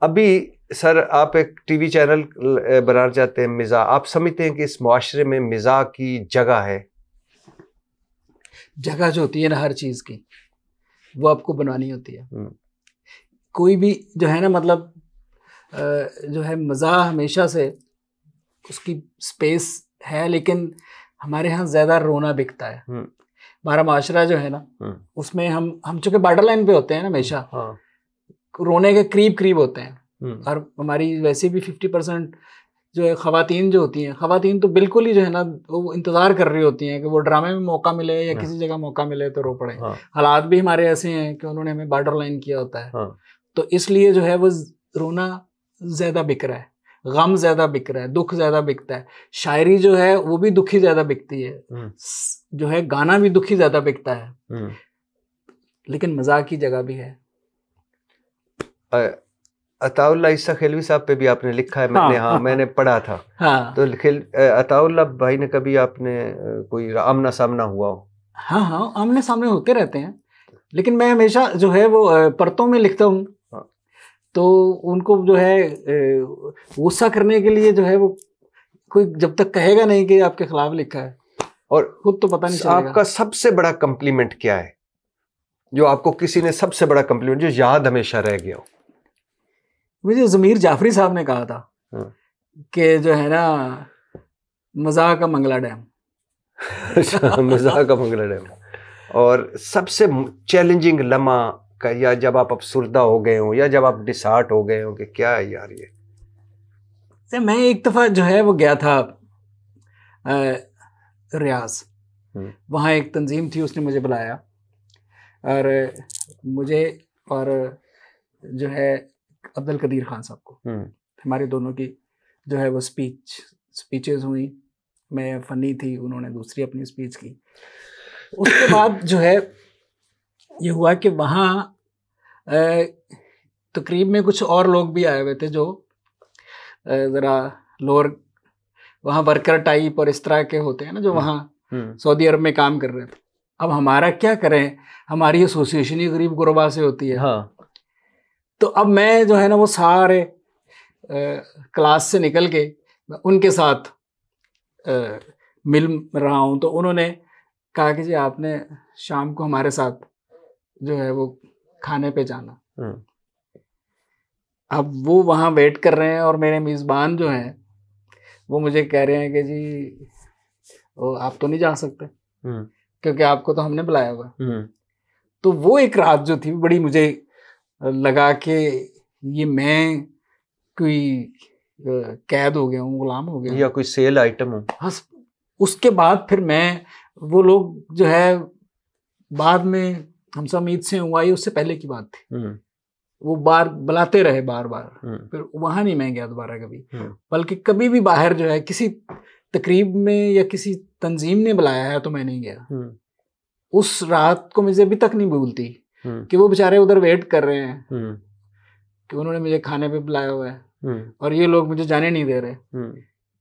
अभी सर आप एक टीवी चैनल बनाना चाहते हैं, मिज़ा, आप समझते हैं कि इस मुआशरे में मिज़ा की जगह है? जगह जो होती है ना हर चीज़ की, वो आपको बनवानी होती है। कोई भी जो है ना, मतलब जो है मज़ा हमेशा से उसकी स्पेस है, लेकिन हमारे यहाँ ज़्यादा रोना बिकता है। हमारा माशरा जो है ना, उसमें हम चूँकि बॉर्डर लाइन पे होते हैं ना, हमेशा रोने के करीब होते हैं। और हमारी वैसे भी 50% जो है ख़वातीन जो होती हैं, ख़वातीन तो बिल्कुल ही जो है ना वो इंतज़ार कर रही होती हैं कि वो ड्रामे में मौका मिले या किसी जगह मौका मिले तो रो पड़े। हालात भी हमारे ऐसे हैं कि उन्होंने हमें बॉर्डर लाइन किया होता है। तो इसलिए जो है वो रोना ज़्यादा बिक रहा है, गम ज़्यादा बिक रहा है, दुख ज़्यादा बिकता है। शायरी जो है वो भी दुखी ज़्यादा बिकती है, जो है गाना भी दुखी ज़्यादा बिकता है, लेकिन मजाक की जगह भी है। अताउल्लाह ईसा खिलवी साहब पे भी आपने लिखा है, मैंने मैंने पढ़ा था। तो अताउल्लाह भाई ने कभी आपने कोई आमना सामना हुआ हो? हाँ हाँ, आमने सामने होते रहते हैं, लेकिन मैं हमेशा जो है वो परतों में लिखता हूँ। हाँ। तो उनको जो है गुस्सा करने के लिए जो है वो कोई जब तक कहेगा नहीं कि आपके खिलाफ लिखा है, और खुद तो पता नहीं चलेगा। आपका सबसे बड़ा कम्प्लीमेंट क्या है, जो आपको किसी ने सबसे बड़ा कम्प्लीमेंट जो याद हमेशा रह गया हो? मुझे ज़मीर जाफरी साहब ने कहा था कि जो है ना, मज़ाक का मंगला डैम। मज़ाक का मंगला डैम। और सबसे चैलेंजिंग लम्हा का, या जब आप अफसुर्दा हो गए हो या जब आप डिसहार्ट हो गए हो कि क्या है यार ये? मैं एक दफ़ा जो है वो गया था रियाज, वहाँ एक तंजीम थी, उसने मुझे बुलाया और मुझे और जो है अब्दुल कदीर खान साहब को, हमारे दोनों की जो है वो स्पीचेस हुई। मैं फ़नी थी, उन्होंने दूसरी अपनी स्पीच की। उसके बाद जो है ये हुआ कि वहाँ तकरीब में कुछ और लोग भी आए हुए थे जो ज़रा लोअर, वहाँ वर्कर टाइप और इस तरह के होते हैं ना, जो वहाँ सऊदी अरब में काम कर रहे थे। अब हमारा क्या करें, हमारी एसोसिएशन ही गरीब गुरबा से होती है। हाँ। तो अब मैं जो है ना वो सारे क्लास से निकल के उनके साथ मिल रहा हूँ। तो उन्होंने कहा कि जी आपने शाम को हमारे साथ जो है वो खाने पे जाना। अब वो वहाँ वेट कर रहे हैं और मेरे मेज़बान जो हैं वो मुझे कह रहे हैं कि जी आप तो नहीं जा सकते क्योंकि आपको तो हमने बुलाया हुआ। तो वो एक रात जो थी बड़ी मुझे लगा कि ये मैं कोई कैद हो गया हूँ, गुलाम हो गया या कोई सेल आइटम हो। बस उसके बाद फिर मैं, वो लोग जो है बाद में हमसा मीत से हुआ, ये उससे पहले की बात थी, वो बार बुलाते रहे बार बार, फिर वहाँ नहीं मैं गया दोबारा कभी। बल्कि कभी भी बाहर जो है किसी तकरीब में या किसी तंजीम ने बुलाया है तो मैं नहीं गया। उस रात को मुझे अभी तक नहीं भूलती कि वो बेचारे उधर वेट कर रहे हैं कि उन्होंने मुझे खाने पे बुलाया हुआ है और ये लोग मुझे जाने नहीं दे रहे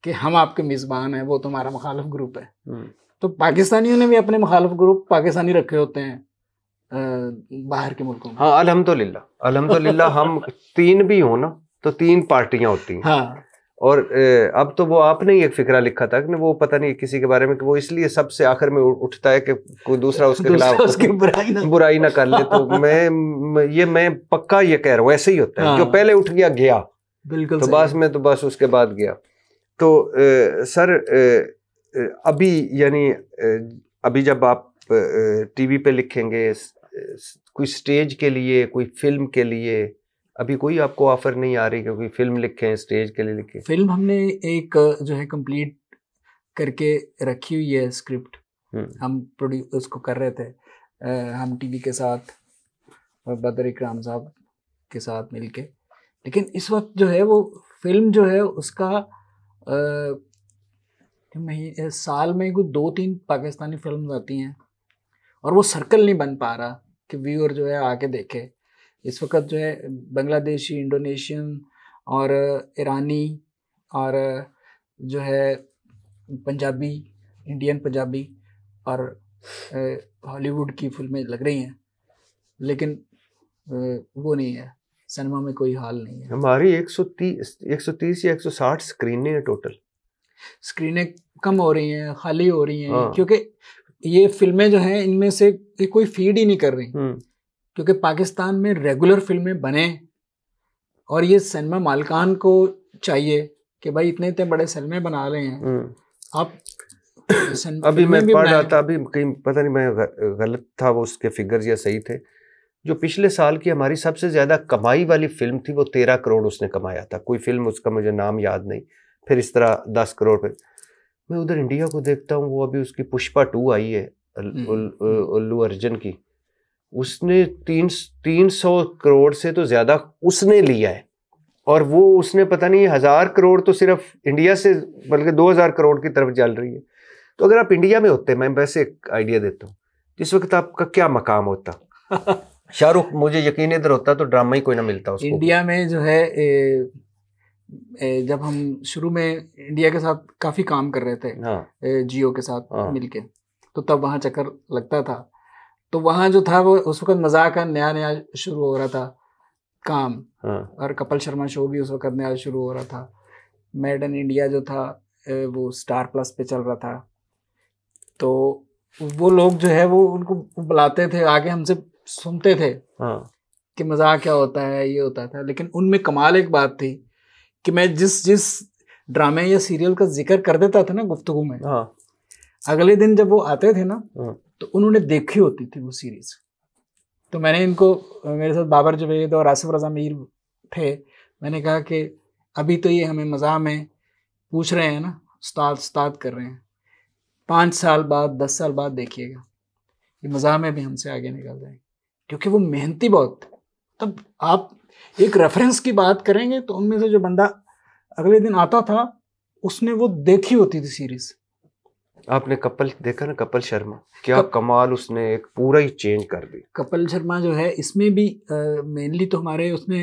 कि हम आपके मेज़बान हैं, वो तुम्हारा मुखालिफ ग्रुप है। तो पाकिस्तानियों ने भी अपने मुखालिफ ग्रुप पाकिस्तानी रखे होते हैं बाहर के मुल्कों में। हाँ, अल्हम्दुलिल्लाह हम 3 भी हो ना तो 3 पार्टियां होती हैं। हाँ। और अब तो वो आपने ही एक फिक्रा लिखा था कि वो पता नहीं किसी के बारे में कि वो इसलिए सबसे आखिर में उठता है कि कोई दूसरा उसके खिलाफ उसकी बुराई ना कर ले। तो मैं पक्का ये कह रहा हूँ ऐसे ही होता है। जो पहले उठ गया बिल्कुल तो बस उसके बाद गया। तो सर अभी यानी अभी जब आप टीवी पे लिखेंगे कोई स्टेज के लिए, कोई फिल्म के लिए, अभी कोई आपको ऑफर नहीं आ रही कि कोई फिल्म लिखें, स्टेज के लिए लिखें? फिल्म हमने एक जो है कंप्लीट करके रखी हुई है स्क्रिप्ट, हम प्रोड्यूस उसको कर रहे थे हम टीवी के साथ बदर इकराम साहब के साथ मिलके। लेकिन इस वक्त जो है वो फिल्म जो है उसका साल में कुछ 2-3 पाकिस्तानी फिल्म आती हैं और वो सर्कल नहीं बन पा रहा कि व्यूअर जो है आके देखे। इस वक्त जो है बांग्लादेशी, इंडोनेशियन और ईरानी और जो है पंजाबी, इंडियन पंजाबी और हॉलीवुड की फिल्में लग रही हैं, लेकिन वो नहीं है, सिनेमा में कोई हाल नहीं है। हमारी 130 या 160 स्क्रीनें हैं टोटल। स्क्रीनें कम हो रही हैं, खाली हो रही हैं। क्योंकि ये फिल्में जो हैं इनमें से कोई फीड ही नहीं कर रही, क्योंकि पाकिस्तान में रेगुलर फिल्में बने और ये सिनेमा मालिकान को चाहिए कि भाई इतने बड़े सिनेमा बना रहे हैं आप। अभी मैं पढ़ रहा था, अभी कहीं पता नहीं मैं गलत था वो उसके फिगर्स या सही थे, जो पिछले साल की हमारी सबसे ज़्यादा कमाई वाली फिल्म थी वो 13 करोड़ उसने कमाया था। कोई फिल्म, उसका मुझे नाम याद नहीं, फिर इस तरह 10 करोड़ पे। मैं उधर इंडिया को देखता हूँ, वो अभी उसकी पुष्पा 2 आई है अल्लू अर्जुन की, उसने 300 करोड़ से तो ज़्यादा उसने लिया है। और वो उसने पता नहीं 1000 करोड़ तो सिर्फ इंडिया से, बल्कि 2000 करोड़ की तरफ चल रही है। तो अगर आप इंडिया में होते, मैं वैसे एक आइडिया देता हूँ, जिस वक्त आपका क्या मकाम होता? शाहरुख, मुझे यकीन इधर होता तो ड्रामा ही कोई ना मिलता उसको। इंडिया में जो है जब हम शुरू में इंडिया के साथ काफ़ी काम कर रहे थे, जियो के साथ मिलके, तो तब वहाँ चक्कर लगता था। तो वहाँ जो था वो उस वक्त मजाक का नया नया शुरू हो रहा था काम, और कपिल शर्मा शो भी उस वक्त नया शुरू हो रहा था। मेड इन इंडिया जो था वो स्टार प्लस पे चल रहा था। तो वो लोग जो है वो उनको बुलाते थे आगे, हमसे सुनते थे कि मजाक क्या होता है, ये होता था। लेकिन उनमें कमाल एक बात थी कि मैं जिस ड्रामे या सीरियल का जिक्र कर देता था ना गुफ्तगू में, अगले दिन जब वो आते थे ना तो उन्होंने देखी होती थी वो सीरीज। तो मैंने इनको, मेरे साथ बाबर जवेद और आसिफ रजा मीर थे, मैंने कहा कि अभी तो ये हमें मज़ाक में पूछ रहे हैं ना, उस्ताद कर रहे हैं, 5 साल बाद 10 साल बाद देखिएगा ये मज़ाक में भी हमसे आगे निकल जाएंगे, क्योंकि वो मेहनती बहुत थे। तब आप एक रेफरेंस की बात करेंगे तो उनमें से जो बंदा अगले दिन आता था उसने वो देखी होती थी सीरीज। आपने कपिल देखा ना, कपिल शर्मा, क्या कमाल, उसने एक पूरा ही चेंज कर दी। कपिल शर्मा जो है इसमें भी मेनली तो हमारे उसने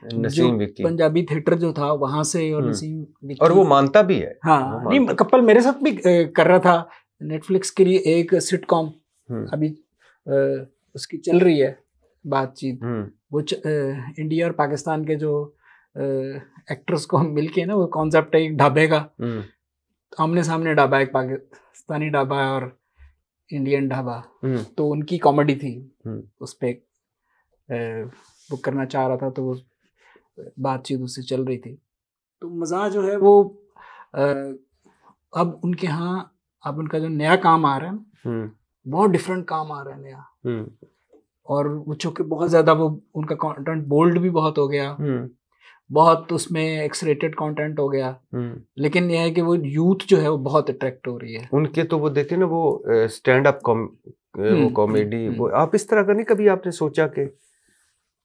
नसीम विक्की, पंजाबी थिएटर जो था वहां से, और नसीम विक्की, और वो मानता भी है। हाँ, नहीं कपिल मेरे साथ भी कर रहा था नेटफ्लिक्स के लिए एक सिटकॉम, अभी उसकी चल रही है बातचीत। वो इंडिया और पाकिस्तान के जो एक्टर्स को हम मिलके ना, वो कॉन्सेप्ट है एक ढाबे का, आमने सामने ढाबा, एक पाकिस्तानी ढाबा और इंडियन ढाबा, तो उनकी कॉमेडी थी उस पे वो करना चाह रहा था, तो वो बातचीत उससे चल रही थी। तो मज़ा जो है वो अब उनके यहाँ, अब उनका जो नया काम आ रहा है ना, बहुत डिफरेंट काम आ रहा है नया, और वो चूँकि बहुत ज़्यादा वो उनका कंटेंट बोल्ड भी बहुत हो गया, बहुत उसमें एक्सरेटेड कंटेंट हो गया, लेकिन यह है कि वो यूथ जो है वो बहुत अट्रैक्ट हो रही है उनके। तो वो देखे ना, वो स्टैंड अप वो कॉमेडी, वो आप इस तरह का नहीं कभी आपने सोचा कि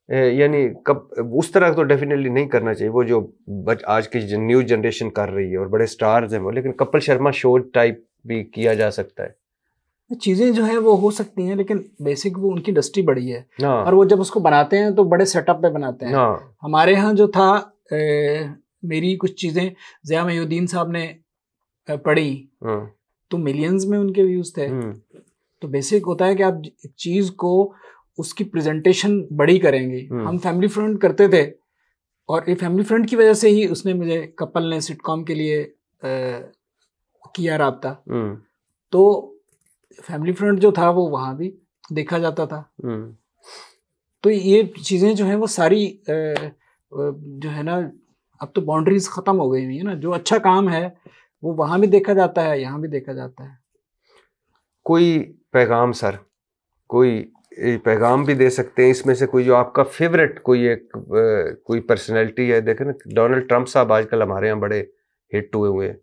यानी कब उस तरह तो डेफिनेटली नहीं करना चाहिए, वो जो आज की न्यू जनरेशन कर रही है और बड़े स्टार्स हैं वो, लेकिन कपिल शर्मा शो टाइप भी किया जा सकता है। चीज़ें जो है वो हो सकती हैं, लेकिन बेसिक वो उनकी इंडस्ट्री बड़ी है, और वो जब उसको बनाते हैं तो बड़े सेटअप पे बनाते हैं। हमारे यहाँ जो था मेरी कुछ चीज़ें ज़िया महीउद्दीन साहब ने पढ़ी तो मिलियंस में उनके व्यूज़ थे। तो बेसिक होता है कि आप एक चीज़ को उसकी प्रेजेंटेशन बड़ी करेंगे। हम फैमिली फ्रेंड करते थे, और ये फैमिली फ्रेंड की वजह से ही उसने मुझे, कपिल ने सिटकॉम के लिए किया राब्ता। तो फैमिली फ्रेंड जो था वो वहाँ भी देखा जाता था। तो ये चीज़ें जो हैं वो सारी जो है ना, अब तो बाउंड्रीज ख़त्म हो गई हुई है ना, जो अच्छा काम है वो वहाँ भी देखा जाता है, यहाँ भी देखा जाता है। कोई पैगाम सर, कोई पैगाम भी दे सकते हैं इसमें से, कोई जो आपका फेवरेट कोई पर्सनैलिटी है। देखें ना, डोनाल्ड ट्रंप साहब आजकल हमारे यहाँ बड़े हिट हुए हैं,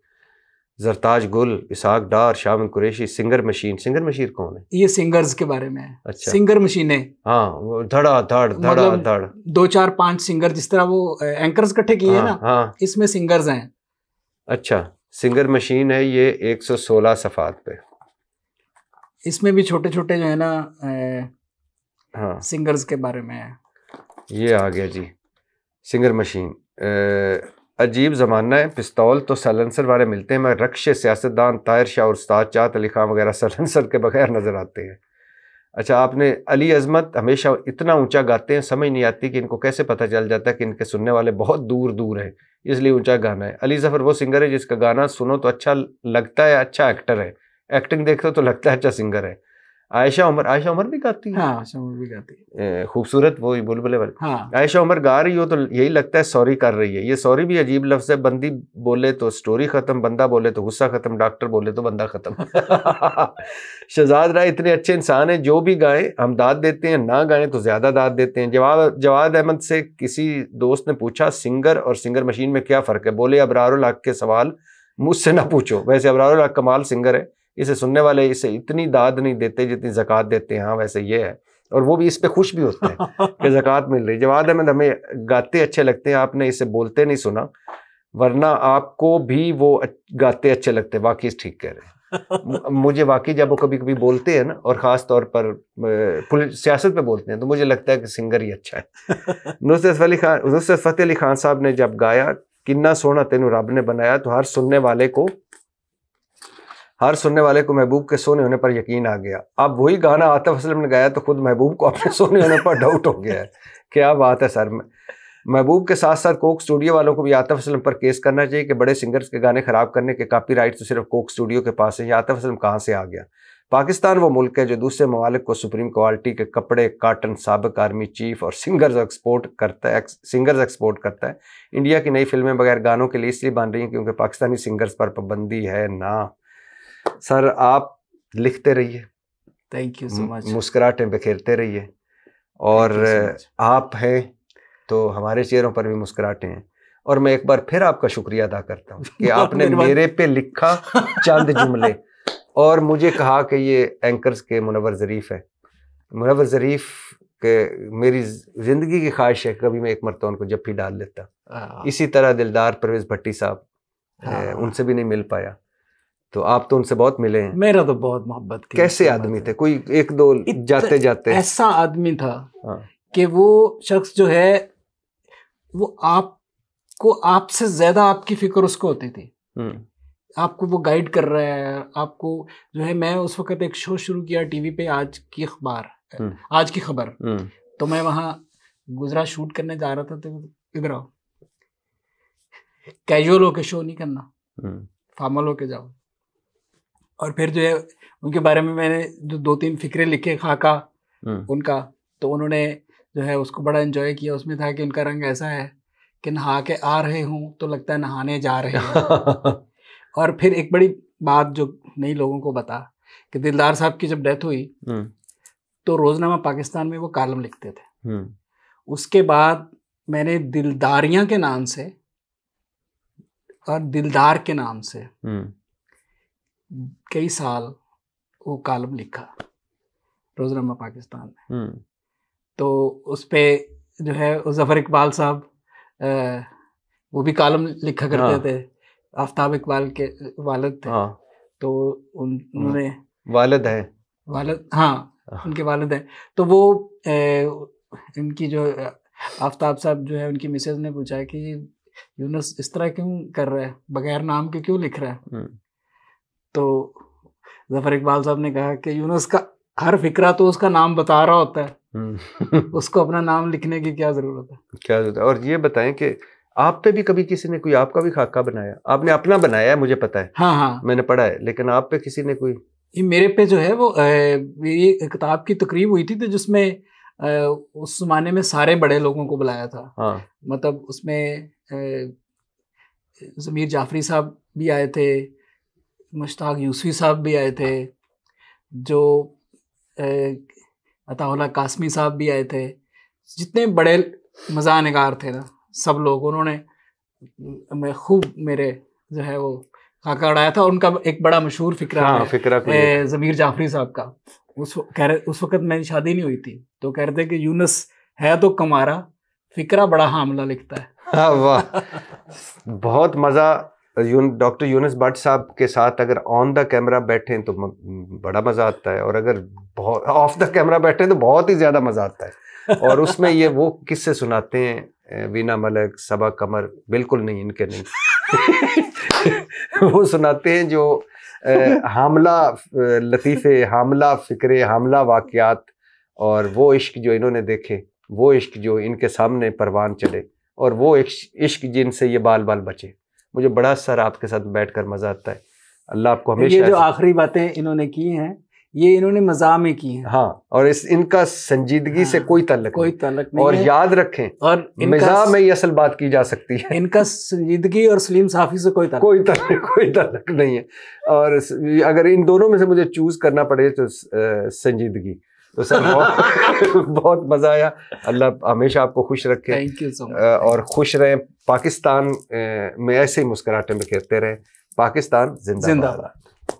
जरताज गुल, इसाक डार, शामिल कुरैशी, सिंगर मशीन कौन है? ये सिंगर्स के बारे में है। अच्छा, सिंगर मशीनें, हाँ, वो धड़ा धड़ धड़ा धड़ 2 4 5 सिंगर, जिस तरह वो एंकर्स इकट्ठे किए हैं ना, हाँ, इसमें सिंगर्स हैं। अच्छा, सिंगर मशीन है ये 116 सफ़ात पे। इसमें भी छोटे छोटे जो है ना हाँ, सिंगर्स के बारे में है। ये आ गया जी, सिंगर मशीन। अजीब ज़माना है, पिस्तौल तो सैलेंसर वाले मिलते हैं, मगर रक्शे सियासतदान ताहिर शाह और उस्ताद चाहत अली खान वगैरह सैलेंसर के बगैर नज़र आते हैं। अच्छा, आपने अली अजमत हमेशा इतना ऊंचा गाते हैं, समझ नहीं आती कि इनको कैसे पता चल जाता है कि इनके सुनने वाले बहुत दूर दूर हैं, इसलिए ऊंचा गाना है। अली ज़फ़र वो सिंगर है जिसका गाना सुनो तो अच्छा लगता है, अच्छा एक्टर है, एक्टिंग देखते हो तो लगता है अच्छा सिंगर है। आयशा उमर भी गाती है। हाँ, आयशा उमर भी गाती है, खूबसूरत, वो बुलबुले वाली। हाँ। आयशा उमर गा रही हो तो यही लगता है सॉरी कर रही है। ये सॉरी भी अजीब लफ्ज़ है, बंदी बोले तो स्टोरी ख़त्म, बंदा बोले तो गुस्सा ख़त्म, डॉक्टर बोले तो बंदा ख़त्म। शहजाद राय इतने अच्छे इंसान हैं, जो भी गाएं हम दाद देते हैं, ना गाएं तो ज़्यादा दाद देते हैं। जवाद अहमद से किसी दोस्त ने पूछा सिंगर और सिंगर मशीन में क्या फ़र्क है, बोले अबरारुल हक के सवाल मुझसे ना पूछो। वैसे अबरारुल हक कमाल सिंगर है, इसे सुनने वाले इसे इतनी दाद नहीं देते जितनी ज़कात देते हैं। हाँ, वैसे ये है, और वो भी इस पे खुश भी होते हैं कि ज़कात मिल रही। जवाद अहमद हमें गाते अच्छे लगते हैं, आपने इसे बोलते नहीं सुना, वरना आपको भी वो गाते अच्छे लगते हैं। वाकई ठीक कह रहे हैं। मुझे वाकई जब वो कभी कभी बोलते हैं ना, और ख़ास तौर पर सियासत पे बोलते हैं, तो मुझे लगता है कि सिंगर ही अच्छा है। नुसरत फ़तेह अली खान साहब ने जब गाया किन्ना सोना तेनू रब ने बनाया, तो हर सुनने वाले को हर सुनने वाले को महबूब के सोने होने पर यकीन आ गया। अब वही गाना आतिफ असलम ने गाया तो खुद महबूब को अपने सोने होने पर डाउट हो गया है। क्या बात है सर। महबूब के साथ साथ कोक स्टूडियो वालों को भी आतिफ असलम पर केस करना चाहिए कि बड़े सिंगर्स के गाने खराब करने के कॉपीराइट तो सिर्फ कोक स्टूडियो के पास है। ये आतिफ असलम कहाँ से आ गया। पाकिस्तान वो मुल्क है जो दूसरे ममालिक को सुप्रीम क्वालिटी के कपड़े, काटन, साबिक आर्मी चीफ और सिंगर्स एक्सपोर्ट करता है। इंडिया की नई फिल्में बगैर गानों के लिए इसलिए बन रही हैं क्योंकि पाकिस्तानी सिंगर्स पर पाबंदी है ना। सर आप लिखते रहिए, थैंक यू सो मच, मुस्कुराहटें बिखेरते रहिए, और आप हैं तो हमारे चेहरों पर भी मुस्कुराहटें हैं। और मैं एक बार फिर आपका शुक्रिया अदा करता हूँ कि आपने मेरे पे लिखा चंद जुमले और मुझे कहा कि ये एंकर्स के मुनव्वर ज़रीफ़ है। मुनव्वर ज़रीफ़ के मेरी ज़िंदगी की ख्वाहिश है कभी मैं एक मरतबा उनको जफ्फी डाल लेता। इसी तरह दिलदार परवेज़ भट्टी साहब, उनसे भी नहीं मिल पाया, तो आप तो उनसे बहुत मिले हैं। मेरा तो बहुत मोहब्बत। कैसे आदमी थे, कोई एक दो जाते जाते ऐसा आदमी था कि वो शख्स जो है वो आपको, आपसे ज्यादा आपकी फिक्र उसको होती थी। आपको वो गाइड कर रहा है आपको जो है। मैं उस वक्त एक शो शुरू किया टीवी पे, आज की खबर, तो मैं वहाँ गुजरात शूट करने जा रहा था। तो इधर आओ, कैजुअल होके शो नहीं करना, फॉर्मल होके जाओ। और फिर जो है उनके बारे में मैंने जो 2-3 फिक्रे लिखे खाका उनका, तो उन्होंने जो है उसको बड़ा एंजॉय किया। उसमें था कि उनका रंग ऐसा है कि नहा के आ रहे हूँ तो लगता है नहाने जा रहे हैं। और फिर एक बड़ी बात जो नई लोगों को बता कि दिलदार साहब की जब डेथ हुई तो रोजनामा पाकिस्तान में वो कॉलम लिखते थे। उसके बाद मैंने दिलदारियां के नाम से और दिलदार के नाम से कई साल वो कॉलम लिखा रोजनामा पाकिस्तान में। तो उस पे जो है ज़फ़र इकबाल साहब वो भी कॉलम लिखा करते थे। आफ्ताब इकबाल के वालिद थे। तो उन्होंने वालिद है, उनके वालिद हैं। तो वो इनकी जो आफ्ताब साहब जो है उनकी मिसेज ने पूछा कि यूनुस इस तरह क्यों कर रहा है, बगैर नाम के क्यों लिख रहा है। तो ज़फ़र इकबाल साहब ने कहा कि यूनुस का हर फिक्रा तो उसका नाम बता रहा होता है, उसको अपना नाम लिखने की क्या जरूरत है। क्या जरूरत है। और ये बताएं कि आप पे भी कभी किसी ने कोई आपका भी खाका बनाया? आपने अपना बनाया है मुझे पता है, हाँ मैंने पढ़ा है, लेकिन आप पे किसी ने कोई? मेरे पे जो है वो मेरी किताब की तकरीब हुई थी तो जिसमें उस जमाने में सारे बड़े लोगों को बुलाया था। मतलब उसमें ज़मीर जाफरी साहब भी आए थे, मुश्ताक यूसुफ़ी साहब भी आए थे, जो अताउल्लाह कासमी साहब भी आए थे। जितने बड़े मज़ाह निगार थे ना, सब लोग, उन्होंने मैं खूब मेरे जो है वो खाका उड़ाया था। उनका एक बड़ा मशहूर फिक्रा है ज़मीर जाफरी साहब का। उस वक़्त मेरी शादी नहीं हुई थी, तो कह रहे थे कि यूनुस है तो कमारा, फिक्रा बड़ा हामला लिखता है। वाह, बहुत मज़ा। डॉक्टर यूनुस भट्ट साहब के साथ अगर ऑन द कैमरा बैठें तो बड़ा मज़ा आता है, और अगर बहुत ऑफ द कैमरा बैठें तो बहुत ही ज़्यादा मज़ा आता है। और उसमें ये वो किस्से सुनाते हैं, वीना मलिक, सबा कमर, बिल्कुल नहीं, इनके नहीं वो सुनाते हैं जो हामला लतीफ़े, हामला फ़िक्रे, हामला वाक़यात, और वो इश्क जो इन्होंने देखे, वो इश्क जो इनके सामने परवान चढ़े, और वो इश्क जिनसे ये बाल बाल बचे। मुझे बड़ा सर आपके साथ बैठकर मज़ा आता है। अल्लाह आपको हमेशा। ये जो आखिरी बातें इन्होंने की हैं ये इन्होंने मज़ाक में की हैं। हाँ, और इनका संजीदगी से कोई ताल्लुक नहीं। और याद रखें, और मज़ाक में ही असल बात की जा सकती है। इनका संजीदगी और सलीम साफ़ी से कोई ताल्लुक नहीं है। और अगर इन दोनों में से मुझे चूज करना पड़े तो संजीदगी। तो सर बहुत मज़ा आया। अल्लाह हमेशा आपको खुश रखे। Thank you so much. और खुश रहें। पाकिस्तान में ऐसे ही मुस्कुराहटें बिखेरते रहें। पाकिस्तान जिंदाबाद।